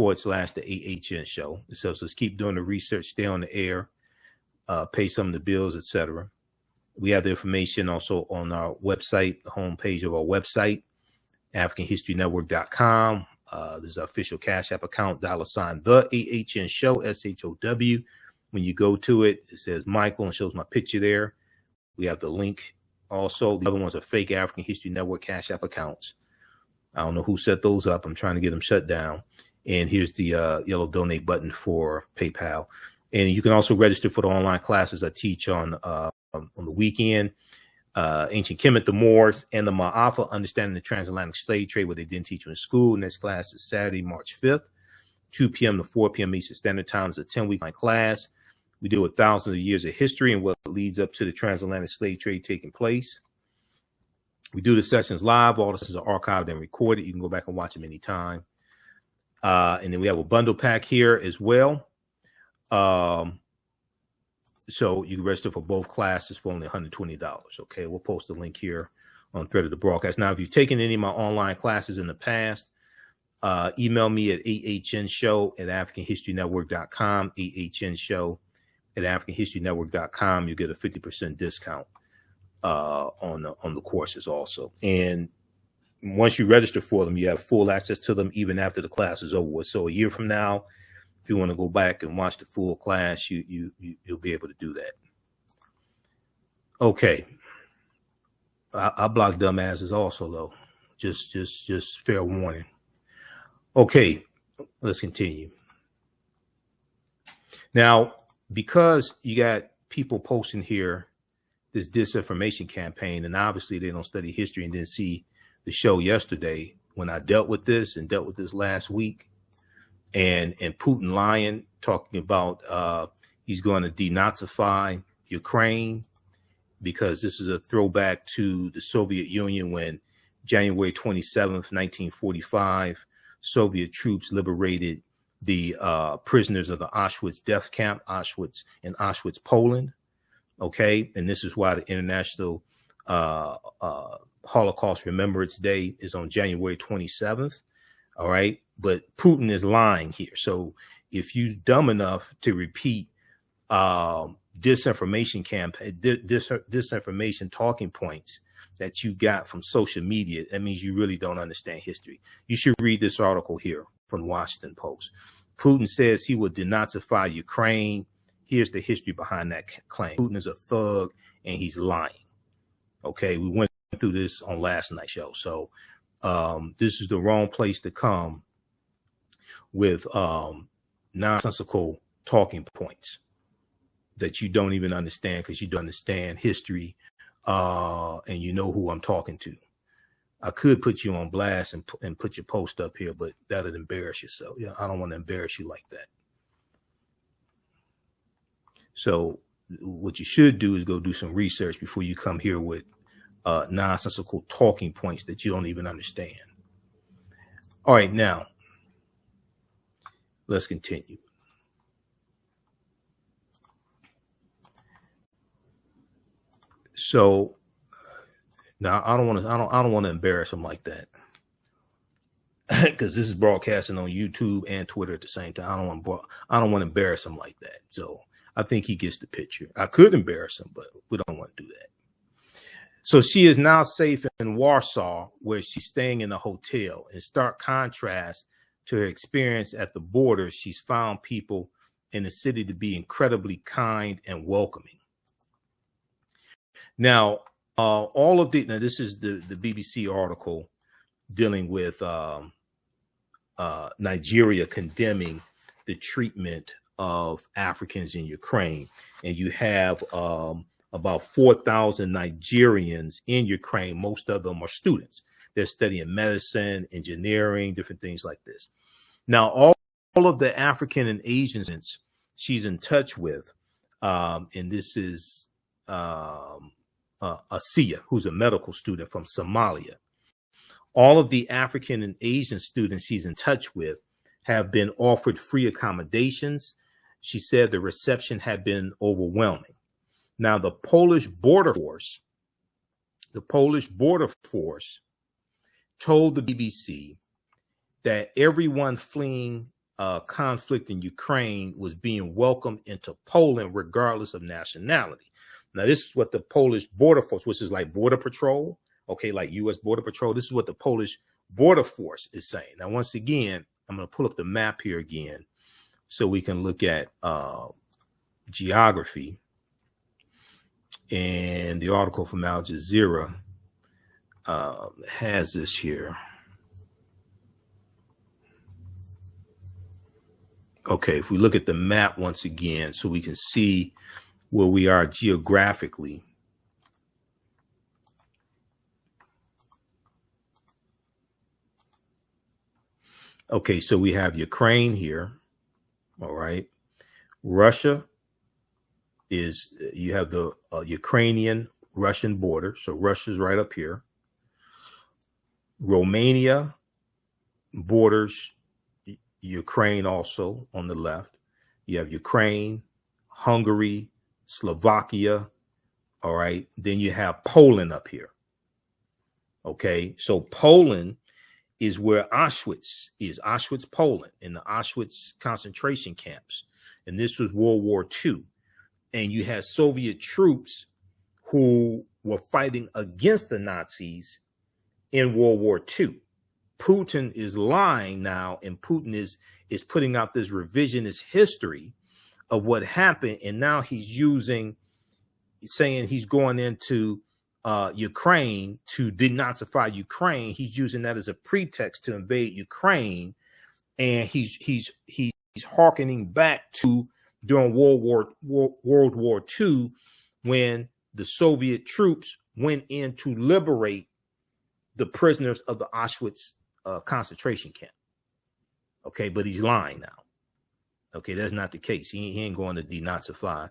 AHN show. So let's keep doing the research, stay on the air, pay some of the bills, etc. We have the information also on our website, the homepage of our website, AfricanHistoryNetwork.com. This is our official Cash App account, $ the AHN show, SHOW. When you go to it, it says Michael and shows my picture there. We have the link. Also, the other ones are fake African History Network Cash App accounts. I don't know who set those up. I'm trying to get them shut down. And here's the yellow donate button for PayPal. And you can also register for the online classes I teach on the weekend. Ancient Kemet, the Moors, and the Maafa, Understanding the Transatlantic Slave Trade, what they didn't teach you in school. Next class is Saturday, March 5th, 2 p.m. to 4 p.m. Eastern Standard Time. It's a 10-week class. We deal with thousands of years of history and what leads up to the transatlantic slave trade taking place. We do the sessions live. All this is archived and recorded. You can go back and watch them anytime. And then we have a bundle pack here as well. So you can register for both classes for only $120. Okay, we'll post a link here on thread of the broadcast. Now, if you've taken any of my online classes in the past, email me at AHNshow@AfricanHistoryNetwork.com, AHNshow@AfricanHistoryNetwork.com. You get a 50% discount on the courses also. And once you register for them, you have full access to them even after the class is over with. So a year from now, if you want to go back and watch the full class, you'll be able to do that. Okay. I block dumbasses also, though. Just fair warning. Okay, let's continue. Now, because you got people posting here this disinformation campaign, and obviously they don't study history and didn't see the show yesterday when I dealt with this last week, and Putin lying, talking about he's going to denazify Ukraine, because this is a throwback to the Soviet Union when January 27th, 1945, Soviet troops liberated the prisoners of the Auschwitz death camp, Auschwitz, Poland. Okay. And this is why the International Holocaust Remembrance Day is on January 27th. All right. But Putin is lying here. So if you're dumb enough to repeat disinformation campaign, disinformation talking points that you got from social media, that means you really don't understand history. You should read this article here from the Washington Post. Putin says he will denazify Ukraine. Here's the history behind that claim. Putin is a thug and he's lying. Okay, we went through this on last night's show. So this is the wrong place to come with nonsensical talking points that you don't even understand, because you don't understand history, and you know who I'm talking to. I could put you on blast and put your post up here, but that would embarrass yourself. Yeah, I don't want to embarrass you like that. So what you should do is go do some research before you come here with nonsensical talking points that you don't even understand. All right, now let's continue. So now I don't want to embarrass him like that, because this is broadcasting on YouTube and Twitter at the same time. I don't want to embarrass him like that. So I think he gets the picture. I could embarrass him, but we don't want to do that. So she is now safe in Warsaw, where she's staying in a hotel. In stark contrast to her experience at the border, she's found people in the city to be incredibly kind and welcoming. Now, this is the BBC article dealing with Nigeria condemning the treatment of Africans in Ukraine. And you have about 4,000 Nigerians in Ukraine. Most of them are students. They're studying medicine, engineering, different things like this. Now, all of the African and Asians she's in touch with, and this is Asiya, who's a medical student from Somalia. All of the African and Asian students she's in touch with have been offered free accommodations. She said the reception had been overwhelming. Now, the Polish border force told the BBC that everyone fleeing conflict in Ukraine was being welcomed into Poland regardless of nationality. Now, this is what the Polish border force, which is like Border Patrol, okay, like U.S. Border Patrol. This is what the Polish border force is saying. Now, once again, I'm going to pull up the map here again so we can look at geography. And the article from Al Jazeera has this here. Okay, if we look at the map once again, so we can see where we are geographically. Okay, so we have Ukraine here. All right. Russia is, you have the Ukrainian-Russian border. So Russia's right up here. Romania borders Ukraine also on the left. You have Ukraine, Hungary, Slovakia. All right. Then you have Poland up here. Okay, so Poland is where Auschwitz is, Auschwitz, Poland, in the Auschwitz concentration camps. And this was World War II. And you had Soviet troops who were fighting against the Nazis in World War II. Putin is lying now, and Putin is putting out this revisionist history of what happened. And now he's saying he's going into Ukraine to denazify Ukraine. He's using that as a pretext to invade Ukraine, and he's hearkening back to during World War II, when the Soviet troops went in to liberate the prisoners of the Auschwitz concentration camp. Okay, but he's lying now. Okay, that's not the case. He ain't going to denazify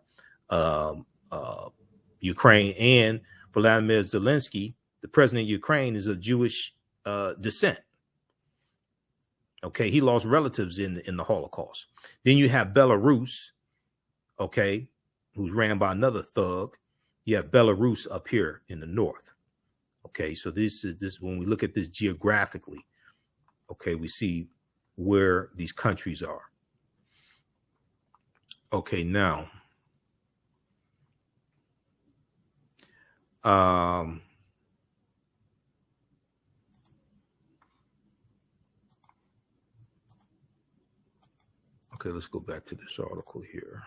Ukraine. And Vladimir Zelensky, the president of Ukraine, is of Jewish descent. Okay, he lost relatives in the Holocaust. Then you have Belarus, okay, who's ran by another thug. You have Belarus up here in the north. Okay, so this when we look at this geographically, okay, we see where these countries are. Okay, now okay, let's go back to this article here.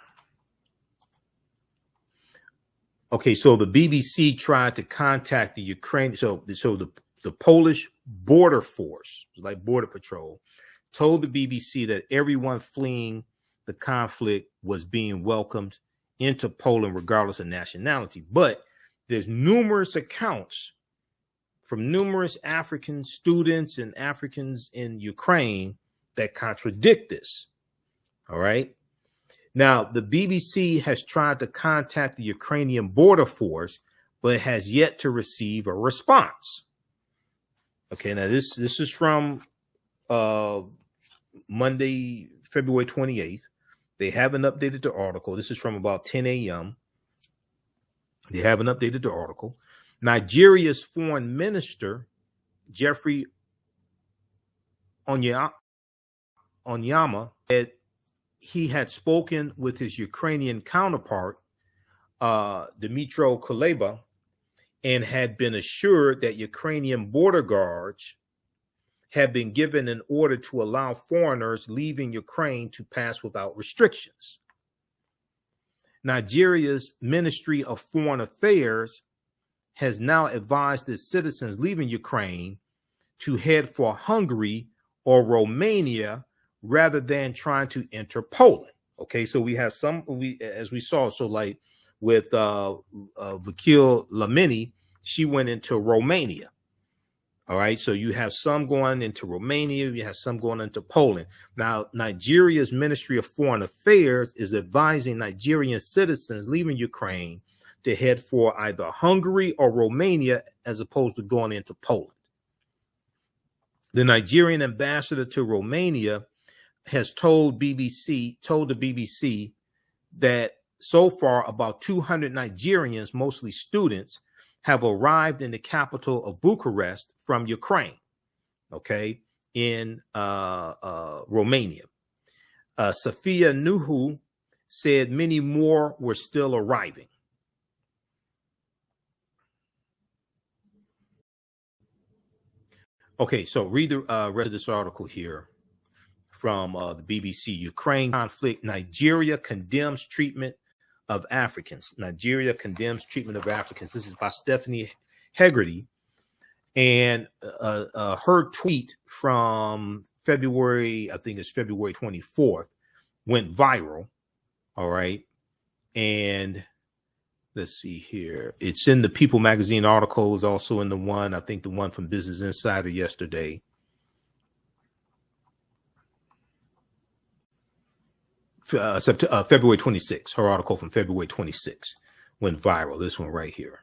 Okay, so the BBC tried to contact the Ukraine. So the Polish border force, like Border Patrol, told the BBC that everyone fleeing the conflict was being welcomed into Poland, regardless of nationality. But there's numerous accounts from numerous African students and Africans in Ukraine that contradict this. All right. Now, the BBC has tried to contact the Ukrainian border force, but has yet to receive a response. Okay, now this is from Monday, February 28th. They haven't updated the article. This is from about 10 a.m. They haven't updated the article. Nigeria's foreign minister, Jeffrey Onyama, said he had spoken with his Ukrainian counterpart, Dmytro Kuleba, and had been assured that Ukrainian border guards had been given an order to allow foreigners leaving Ukraine to pass without restrictions. Nigeria's Ministry of Foreign Affairs has now advised its citizens leaving Ukraine to head for Hungary or Romania rather than trying to enter Poland. Okay, so we have as we saw, so like with Vakil Lamini, she went into Romania. All right, so you have some going into Romania, you have some going into Poland. Now, Nigeria's Ministry of Foreign Affairs is advising Nigerian citizens leaving Ukraine to head for either Hungary or Romania as opposed to going into Poland. The Nigerian ambassador to Romania has told the BBC that so far about 200 Nigerians, mostly students, have arrived in the capital of Bucharest from Ukraine, okay, in Romania. Safia Nuhu said many more were still arriving. Okay, so read the rest of this article here from the BBC. Ukraine conflict, Nigeria condemns treatment of Africans. Nigeria condemns treatment of Africans. This is by Stephanie Hegarty. And her tweet from February, I think it's February 24th, went viral. All right. And let's see here. It's in the People magazine article, is also in the one, I think the one from Business Insider yesterday. February 26th, her article from February 26th went viral. This one right here.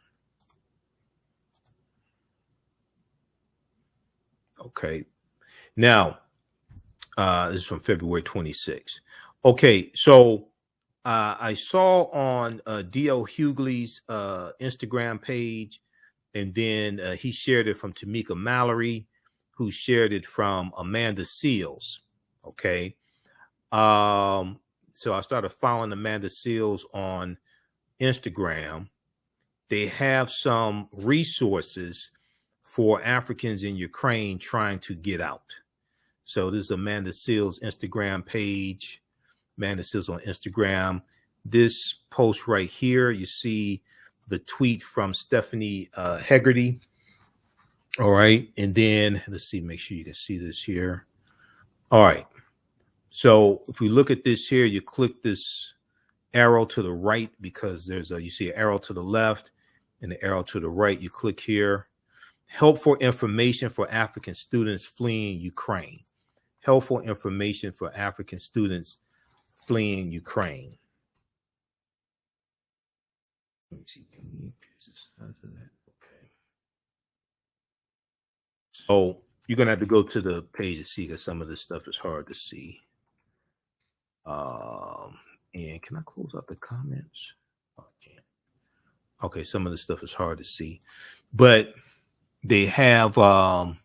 Okay. Now, this is from February 26th. Okay. So I saw on D.L. Hughley's Instagram page And then he shared it from Tamika Mallory, who shared it from Amanda Seals. Okay. So I started following Amanda Seals on Instagram. They have some resources for Africans in Ukraine trying to get out. So this is Amanda Seals' Instagram page. Amanda Seals on Instagram. This post right here, you see the tweet from Stephanie Hegarty. All right. And then let's see, make sure you can see this here. All right. So if we look at this here, you click this arrow to the right because there's you see an arrow to the left and the arrow to the right. You click here. Helpful information for African students fleeing Ukraine. Helpful information for African students fleeing Ukraine. Let me see. Okay. So you're going to have to go to the page to see because some of this stuff is hard to see. And can I close out the comments? Oh, I can't. Okay, some of the stuff is hard to see. But they have a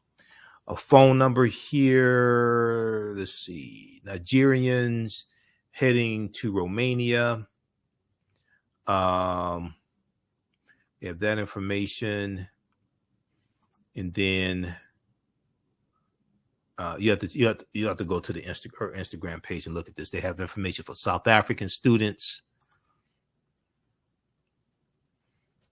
phone number here. Let's see. Nigerians heading to Romania. We have that information. And then you have to go to the her Instagram page and look at this. They have information for South African students,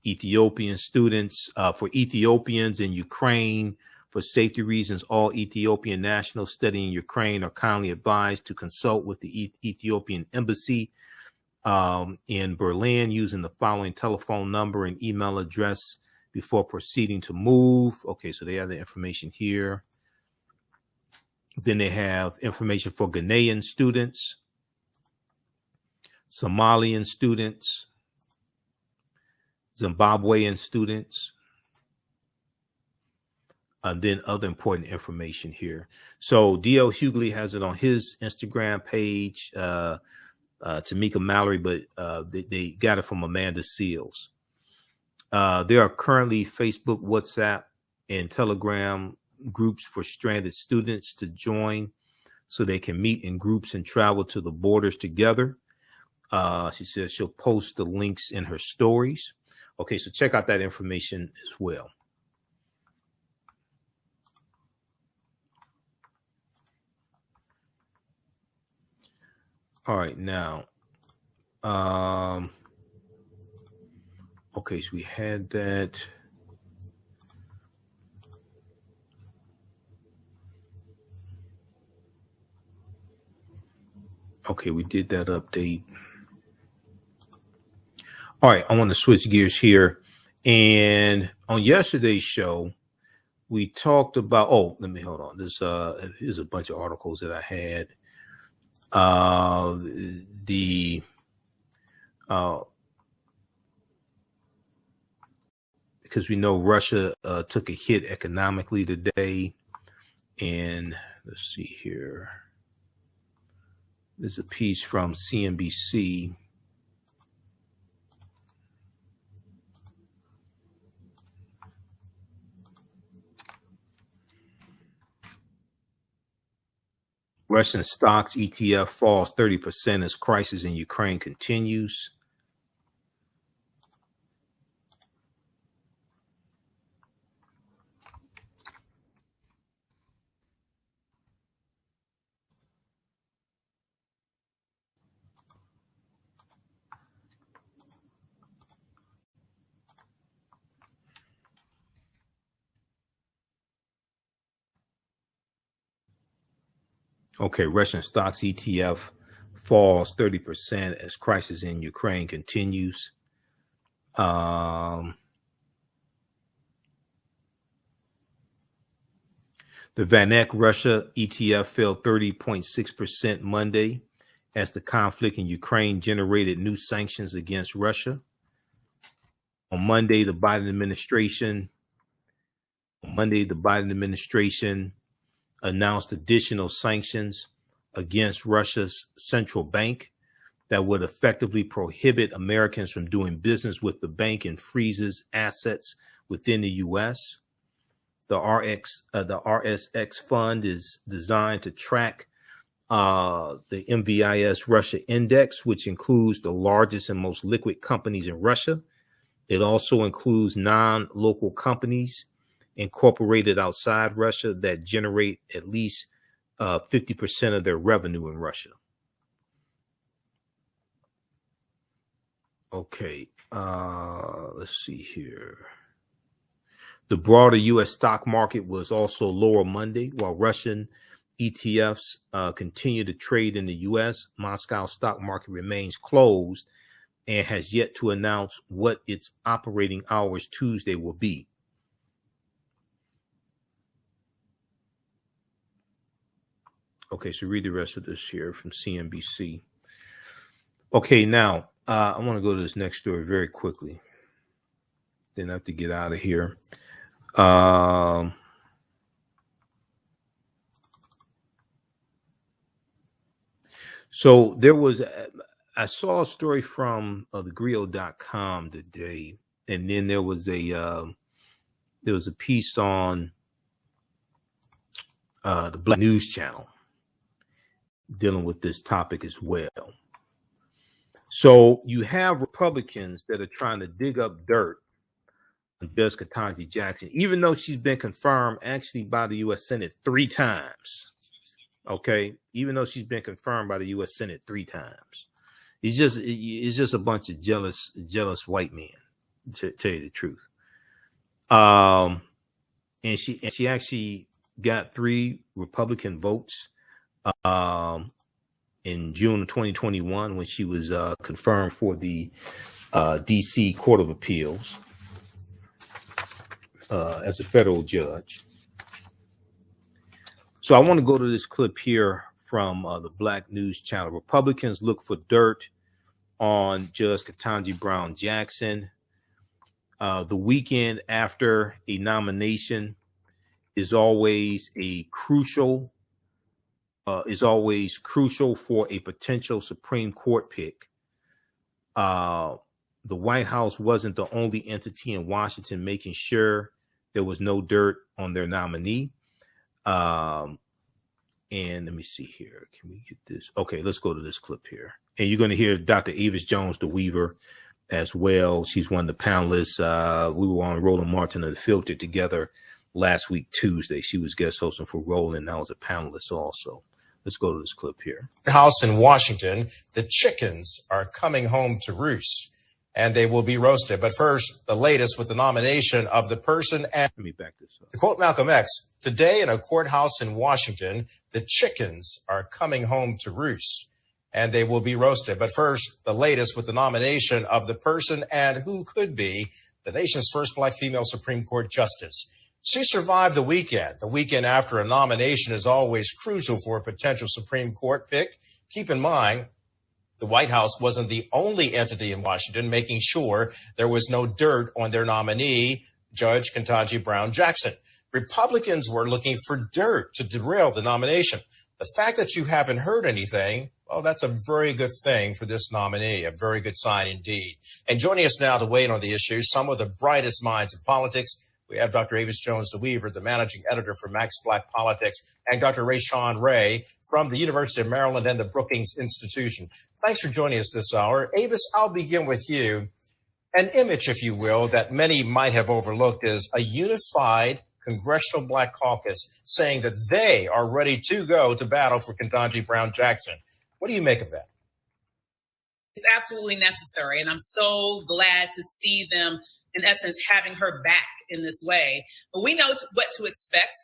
Ethiopian students, for Ethiopians in Ukraine. For safety reasons, all Ethiopian nationals studying Ukraine are kindly advised to consult with the Ethiopian embassy in Berlin using the following telephone number and email address before proceeding to move. Okay, so they have the information here. Then they have information for Ghanaian students, Somalian students, Zimbabwean students, and then other important information here. So D.L. Hughley has it on his Instagram page, Tamika Mallory, but they got it from Amanda Seals. There are currently Facebook, WhatsApp, and Telegram groups for stranded students to join so they can meet in groups and travel to the borders together. She says she'll post the links in her stories. Okay, so check out that information as well. All right, now, okay, so we had that. Okay, we did that update. All right, I want to switch gears here. And on yesterday's show, we talked about, let me hold on. Here's a bunch of articles that I had. Because we know Russia took a hit economically today. And let's see here. There's a piece from CNBC. Russian stocks ETF falls 30% as crisis in Ukraine continues. Okay, Russian stocks ETF falls 30% as crisis in Ukraine continues. The VanEck Russia ETF fell 30.6% Monday as the conflict in Ukraine generated new sanctions against Russia. On Monday, the Biden administration announced additional sanctions against Russia's central bank that would effectively prohibit Americans from doing business with the bank and freezes assets within the U.S. The RSX fund is designed to track the MVIS Russia Index, which includes the largest and most liquid companies in Russia. It also includes non-local companies incorporated outside Russia that generate at least 50% of their revenue in Russia. Okay, let's see here. The broader U.S. stock market was also lower Monday, while Russian ETFs continue to trade in the U.S. Moscow stock market remains closed and has yet to announce what its operating hours Tuesday will be. Okay, so read the rest of this here from CNBC. Okay, now I want to go to this next story very quickly. Then I have to get out of here. So there was, I saw a story from thegrio.com today, and then there was a piece on the Black News Channel dealing with this topic as well. So you have Republicans that are trying to dig up dirt on Judge Ketanji Jackson, even though she's been confirmed actually by the U.S. Senate 3 times. Okay, even though she's been confirmed by the U.S. Senate 3 times, it's just a bunch of jealous white men, to tell you the truth. And she actually got 3 Republican votes in June of 2021 when she was confirmed for the D.C. Court of Appeals as a federal judge. So I want to go to this clip here from the Black News Channel. Republicans look for dirt on Judge Ketanji Brown Jackson. The weekend after a nomination is always crucial for a potential Supreme Court pick. The White House wasn't the only entity in Washington making sure there was no dirt on their nominee. And let me see here. Can we get this? Okay, let's go to this clip here. And you're going to hear Dr. Avis Jones, the Weaver, as well. She's one of the panelists. We were on Roland Martin and The Filter together last week, Tuesday. She was guest hosting for Roland, and I was a panelist also. Let's go to this clip here. House in Washington, the chickens are coming home to roost, and they will be roasted. But first, the latest with the nomination of the person. And let me back this up. To quote Malcolm X, today in a courthouse in Washington, the chickens are coming home to roost, and they will be roasted. But first, the latest with the nomination of the person and who could be the nation's first Black female Supreme Court justice. She survived the weekend after a nomination is always crucial for a potential Supreme Court pick. Keep in mind, the White House wasn't the only entity in Washington making sure there was no dirt on their nominee, Judge Ketanji Brown Jackson. Republicans were looking for dirt to derail the nomination. The fact that you haven't heard anything, well, that's a very good thing for this nominee, a very good sign indeed. And joining us now to weigh in on the issue, some of the brightest minds in politics, we have Dr. Avis Jones de Weaver, the managing editor for Max Black Politics, and Dr. Rayshawn Ray from the University of Maryland and the Brookings Institution. Thanks for joining us this hour. Avis, I'll begin with you. An image, if you will, that many might have overlooked is a unified Congressional Black Caucus saying that they are ready to go to battle for Ketanji Brown Jackson. What do you make of that? It's absolutely necessary, and I'm so glad to see them, in essence, having her back in this way. But we know what to expect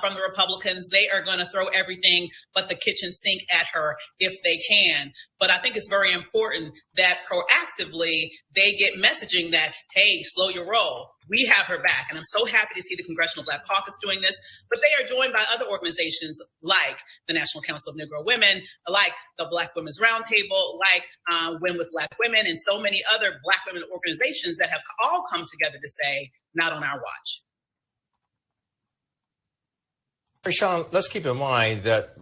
from the Republicans. They are going to throw everything but the kitchen sink at her if they can. But I think it's very important that proactively they get messaging that, hey, slow your roll. We have her back. And I'm so happy to see the Congressional Black Caucus doing this. But they are joined by other organizations like the National Council of Negro Women, like the Black Women's Roundtable, like Win with Black Women, and so many other Black women organizations that have all come together to say, not on our watch. Sean, let's keep in mind that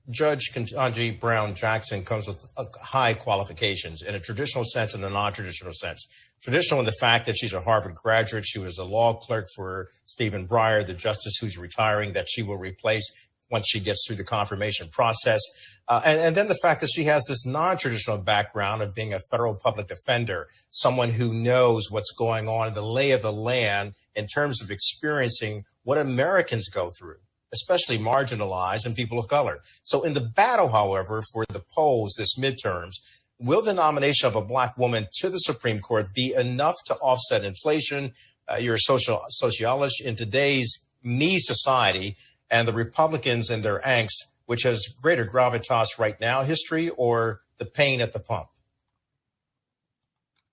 Judge Ketanji Brown Jackson comes with high qualifications in a traditional sense and a non-traditional sense. Traditional in the fact that she's a Harvard graduate. She was a law clerk for Stephen Breyer, the justice who's retiring, that she will replace once she gets through the confirmation process. And then the fact that she has this non-traditional background of being a federal public defender, someone who knows what's going on in the lay of the land in terms of experiencing what Americans go through, especially marginalized and people of color. So in the battle, however, for the polls this midterms, will the nomination of a Black woman to the Supreme Court be enough to offset inflation? You're a sociologist in today's me society, and the Republicans and their angst, which has greater gravitas right now, history or the pain at the pump?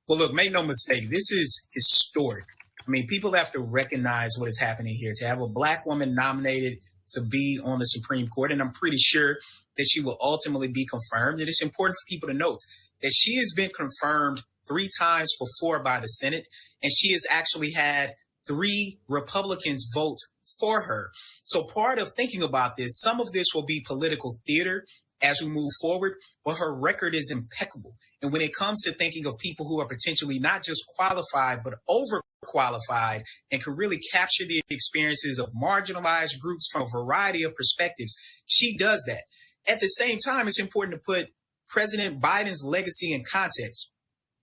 Well, look, make no mistake, this is historic. I mean, people have to recognize what is happening here. To have a Black woman nominated to be on the Supreme Court, and I'm pretty sure that she will ultimately be confirmed. And it's important for people to note that she has been confirmed 3 times before by the Senate, and she has actually had 3 Republicans vote for her. So part of thinking about this, some of this will be political theater as we move forward, but her record is impeccable. And when it comes to thinking of people who are potentially not just qualified, but overqualified and can really capture the experiences of marginalized groups from a variety of perspectives, she does that. At the same time, it's important to put President Biden's legacy in context.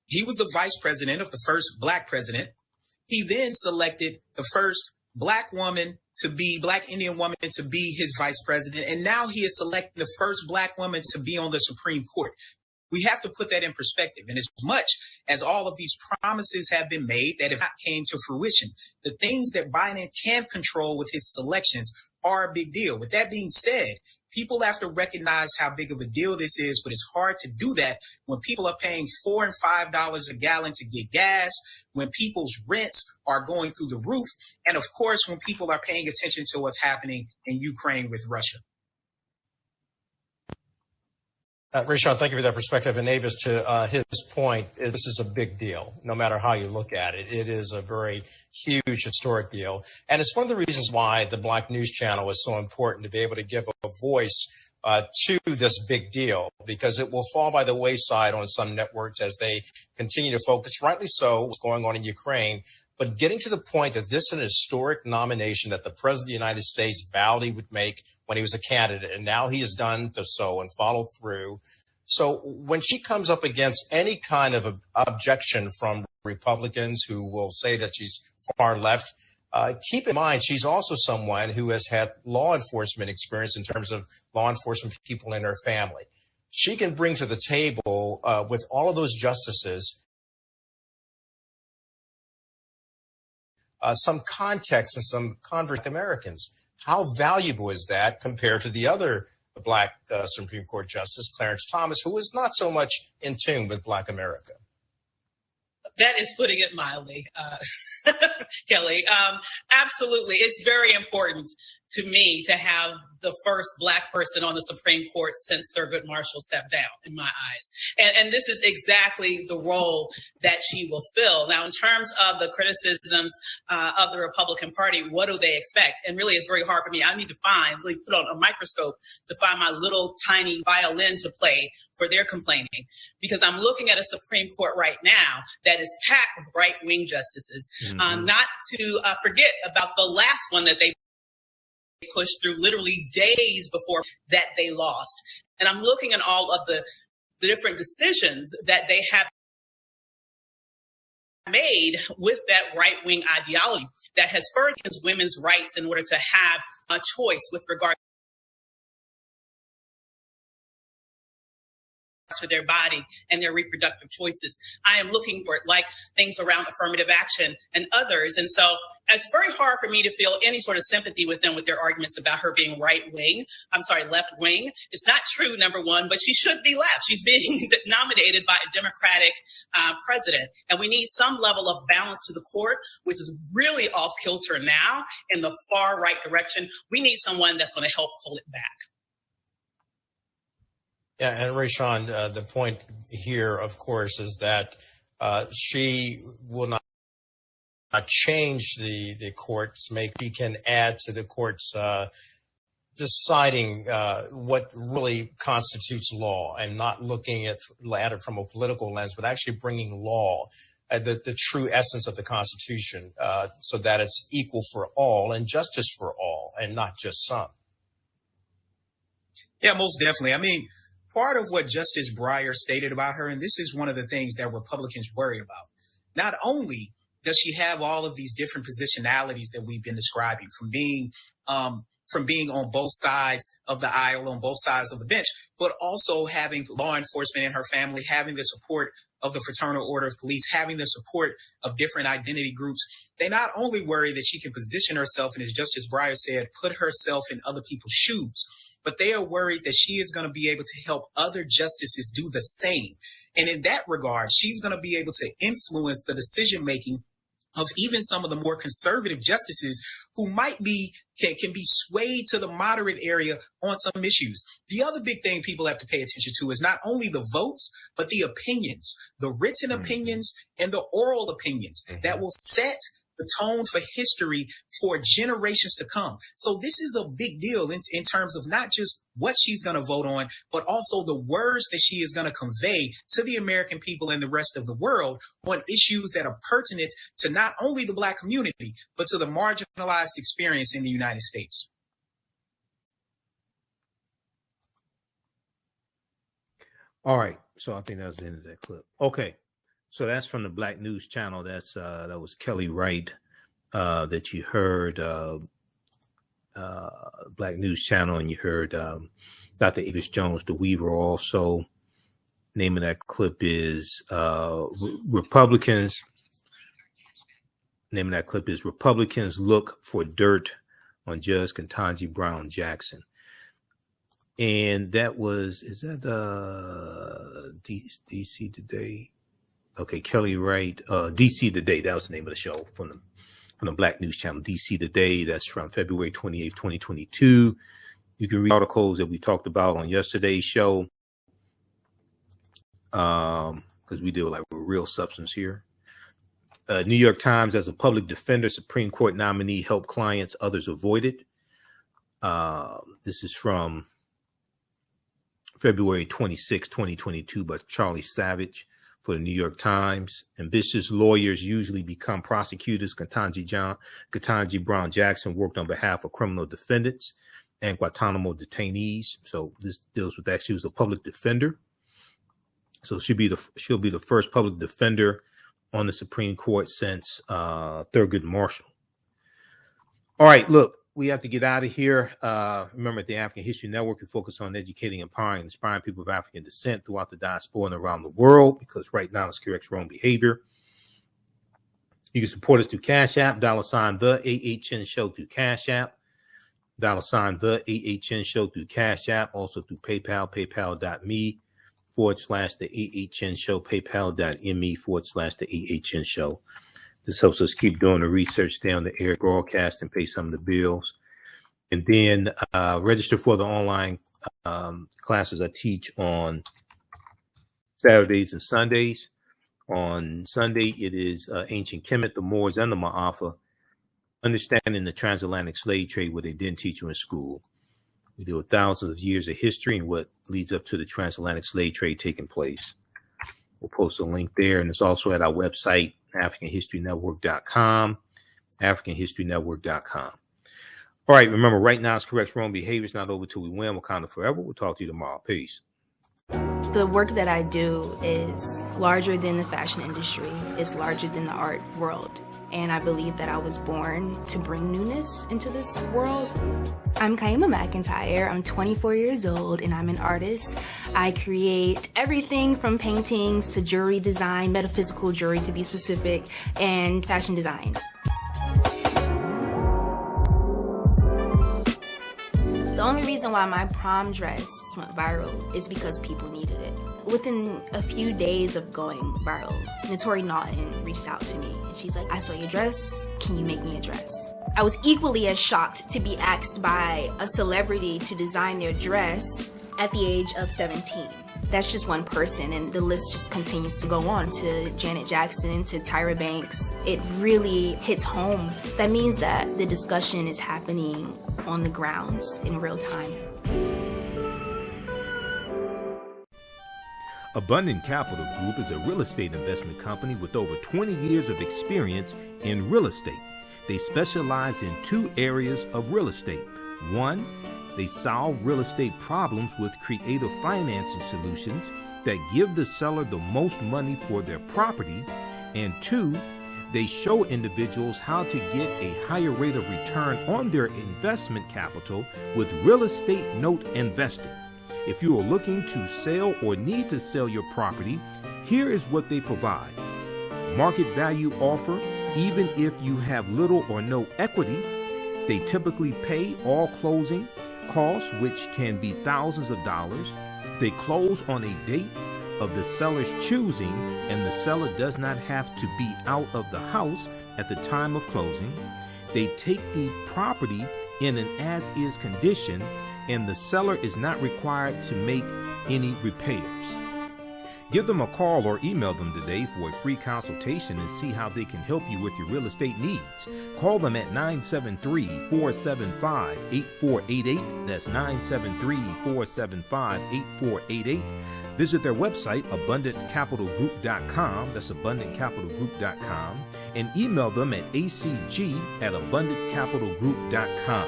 He was the vice president of the first Black president. He then selected the first Black Indian woman to be his vice president. And now he is selecting the first Black woman to be on the Supreme Court. We have to put that in perspective. And as much as all of these promises have been made that have not came to fruition, the things that Biden can control with his selections are a big deal. With that being said, people have to recognize how big of a deal this is, but it's hard to do that when people are paying $4 and $5 a gallon to get gas, when people's rents are going through the roof, and of course, when people are paying attention to what's happening in Ukraine with Russia. Rashawn, thank you for that perspective. And Avis, to his point, this is a big deal, no matter how you look at it. It is a very huge, historic deal. And it's one of the reasons why the Black News Channel is so important, to be able to give a voice to this big deal, because it will fall by the wayside on some networks as they continue to focus, rightly so, what's going on in Ukraine. But getting to the point that this is an historic nomination that the President of the United States vowed he would make when he was a candidate, and now he has done so and followed through. So when she comes up against any kind of objection from Republicans who will say that she's far left, keep in mind she's also someone who has had law enforcement experience in terms of law enforcement people in her family. She can bring to the table with all of those justices some context and some convert Americans. How valuable is that compared to the other Black Supreme Court Justice, Clarence Thomas, who is not so much in tune with Black America? That is putting it mildly, Kelly. Absolutely. It's very important to me to have the first Black person on the Supreme Court since Thurgood Marshall stepped down, in my eyes. And this is exactly the role that she will fill. Now, in terms of the criticisms of the Republican Party, what do they expect? And really, it's very hard for me. I need to put on a microscope to find my little tiny violin to play for their complaining, because I'm looking at a Supreme Court right now that is packed with right-wing justices. Not to forget about the last one that they pushed through literally days before that they lost. And I'm looking at all of the different decisions that they have made with that right-wing ideology that has furthered against women's rights in order to have a choice with regard to their body and their reproductive choices. I am looking for it, like things around affirmative action and others. And so it's very hard for me to feel any sort of sympathy with them with their arguments about her being left wing. It's not true, number one, but she should be left. She's being nominated by a Democratic president. And we need some level of balance to the court, which is really off kilter now in the far right direction. We need someone that's going to help pull it back. Yeah, and Rashawn, the point here, of course, is that she will not change the court's make. She can add to the court's deciding what really constitutes law and not looking at it from a political lens, but actually bringing law, the true essence of the Constitution, so that it's equal for all and justice for all and not just some. Yeah, most definitely. I mean, part of what Justice Breyer stated about her, and this is one of the things that Republicans worry about, not only does she have all of these different positionalities that we've been describing, from being on both sides of the aisle, on both sides of the bench, but also having law enforcement in her family, having the support of the Fraternal Order of Police, having the support of different identity groups. They not only worry that she can position herself, and as Justice Breyer said, put herself in other people's shoes, but they are worried that she is going to be able to help other justices do the same. And in that regard, she's going to be able to influence the decision-making of even some of the more conservative justices who might be can be swayed to the moderate area on some issues. The other big thing people have to pay attention to is not only the votes, but the opinions, the written opinions and the oral opinions that will set the tone for history for generations to come. So this is a big deal in terms of not just what she's going to vote on, but also the words that she is going to convey to the American people and the rest of the world on issues that are pertinent to not only the Black community, but to the marginalized experience in the United States. All right. So I think that was the end of that clip. Okay. So that's from the Black News Channel. That's that was Kelly Wright that you heard, Black News Channel, and you heard Dr. Avis Jones, the Weaver. Also, name of that clip is Republicans. Name of that clip is Republicans Look for Dirt on Judge Ketanji Brown Jackson. And that was, is that DC Today? Okay, Kelly Wright, DC Today. That was the name of the show from the Black News Channel, DC Today. That's from February 28th, 2022. You can read articles that we talked about on yesterday's show, because we deal with real substance here. New York Times, as a public defender, Supreme Court nominee helped clients others avoided. This is from February 26, 2022 by Charlie Savage for the New York Times. Ambitious lawyers usually become prosecutors. Ketanji Brown Jackson worked on behalf of criminal defendants and Guantanamo detainees. So this deals with that. She was a public defender. So she'll be the first public defender on the Supreme Court since Thurgood Marshall. All right, look, we have to get out of here. Remember, at the African History Network, we focus on educating, empowering, and inspiring people of African descent throughout the diaspora and around the world, because right now it's corrects wrong behavior. You can support us through Cash App, $ TheAHNShow through Cash App, $ TheAHNShow through Cash App, also through PayPal, paypal.me/TheAHNShow, paypal.me/TheAHNShow. This helps us keep doing the research, stay on the air broadcast, and pay some of the bills. And then register for the online classes I teach on Saturdays and Sundays. On Sunday, it is ancient Kemet, the Moors, and the Maafa, understanding the transatlantic slave trade, what they didn't teach you in school. We deal with thousands of years of history and what leads up to the transatlantic slave trade taking place. We'll post a link there, and it's also at our website, AfricanHistoryNetwork.com, AfricanHistoryNetwork.com. All right, remember, right now it's corrects wrong behavior. It's not over till we win. Wakanda forever. We'll talk to you tomorrow. Peace. The work that I do is larger than the fashion industry. It's larger than the art world. And I believe that I was born to bring newness into this world. I'm Kaiyana Mcintyre. I'm 24 years old and I'm an artist. I create everything from paintings to jewelry design, metaphysical jewelry to be specific, and fashion design. The only reason why my prom dress went viral is because people needed it. Within a few days of going viral, Notori Naughton reached out to me and she's like, I saw your dress, can you make me a dress? I was equally as shocked to be asked by a celebrity to design their dress at the age of 17. That's just one person, and the list just continues to go on to Janet Jackson, to Tyra Banks. It really hits home. That means that the discussion is happening on the grounds in real time. Abundant Capital Group is a real estate investment company with over 20 years of experience in real estate. They specialize in two areas of real estate. One, they solve real estate problems with creative financing solutions that give the seller the most money for their property. And two, they show individuals how to get a higher rate of return on their investment capital with real estate note investing. If you are looking to sell or need to sell your property, here is what they provide. Market value offer, even if you have little or no equity. They typically pay all closing costs, which can be thousands of dollars. They close on a date of the seller's choosing, and the seller does not have to be out of the house at the time of closing. They take the property in an as-is condition, and the seller is not required to make any repairs. Give them a call or email them today for a free consultation and see how they can help you with your real estate needs. Call them at 973-475-8488. That's 973-475-8488. Visit their website, abundantcapitalgroup.com. That's abundantcapitalgroup.com. And email them at acg@abundantcapitalgroup.com.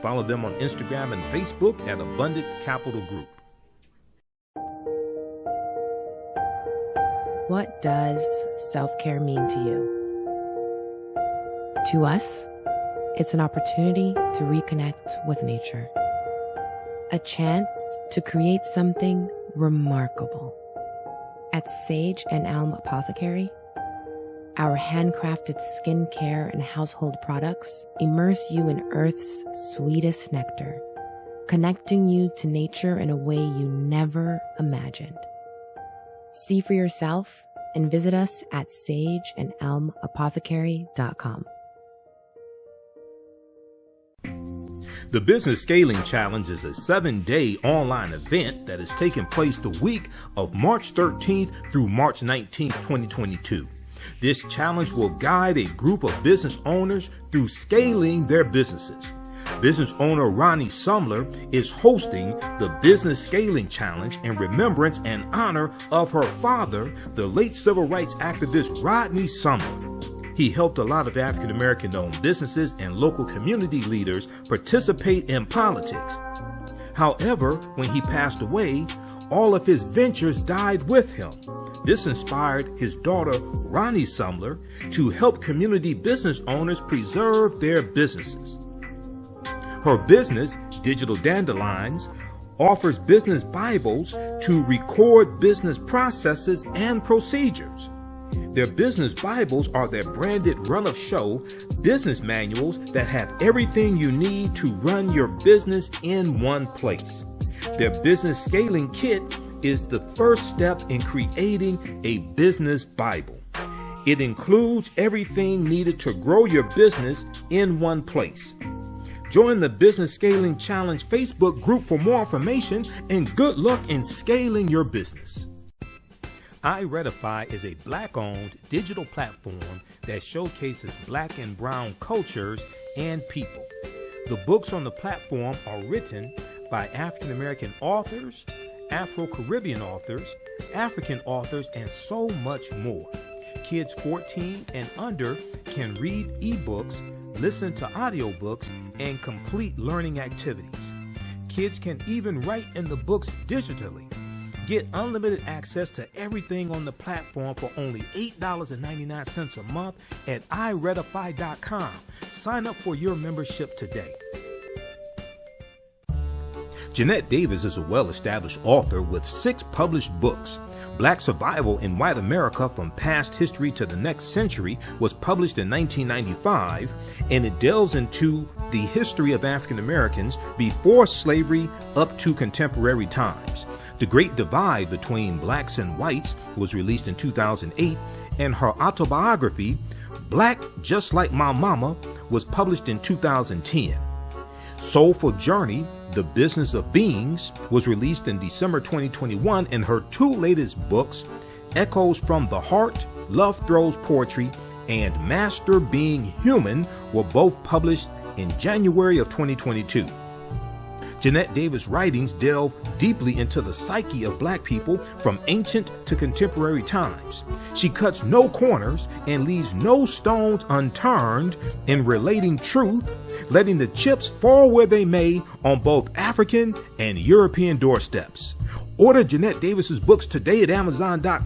Follow them on Instagram and Facebook at Abundant Capital Group. What does self-care mean to you? To us, it's an opportunity to reconnect with nature. A chance to create something remarkable. At Sage and Elm Apothecary, our handcrafted skincare and household products immerse you in Earth's sweetest nectar, connecting you to nature in a way you never imagined. See for yourself and visit us at sageandelmapothecary.com. The Business Scaling Challenge is a 7-day online event that is taking place the week of March 13th through March 19th, 2022. This challenge will guide a group of business owners through scaling their businesses. Business owner Ronnie Sumler is hosting the Business Scaling Challenge in remembrance and honor of her father, the late civil rights activist Rodney Sumler. He helped a lot of African-American owned businesses and local community leaders participate in politics. However, when he passed away, all of his ventures died with him. This inspired his daughter, Ronnie Sumler, to help community business owners preserve their businesses. Her business, Digital Dandelions, offers business Bibles to record business processes and procedures. Their business Bibles are their branded run-of-show business manuals that have everything you need to run your business in one place. Their Business Scaling Kit is the first step in creating a business Bible. It includes everything needed to grow your business in one place. Join the Business Scaling Challenge Facebook group for more information, and good luck in scaling your business. iRedify is a Black-owned digital platform that showcases Black and Brown cultures and people. The books on the platform are written by African-American authors, Afro-Caribbean authors, African authors, and so much more. Kids 14 and under can read ebooks, listen to audiobooks, and complete learning activities. Kids can even write in the books digitally. Get unlimited access to everything on the platform for only $8.99 a month at iRedify.com. Sign up for your membership today. Jeanette Davis is a well-established author with 6 published books. Black Survival in White America from Past History to the Next Century was published in 1995, and it delves into the history of African Americans before slavery up to contemporary times. The Great Divide Between Blacks and Whites was released in 2008, and her autobiography, Black Just Like My Mama, was published in 2010. Soulful Journey, The Business of Beings, was released in December 2021, and her 2 latest books, Echoes from the Heart, Love Throws Poetry, and Master Being Human, were both published in January of 2022. Jeanette Davis' writings delve deeply into the psyche of Black people from ancient to contemporary times. She cuts no corners and leaves no stones unturned in relating truth, letting the chips fall where they may on both African and European doorsteps. Order Jeanette Davis's books today at Amazon.com.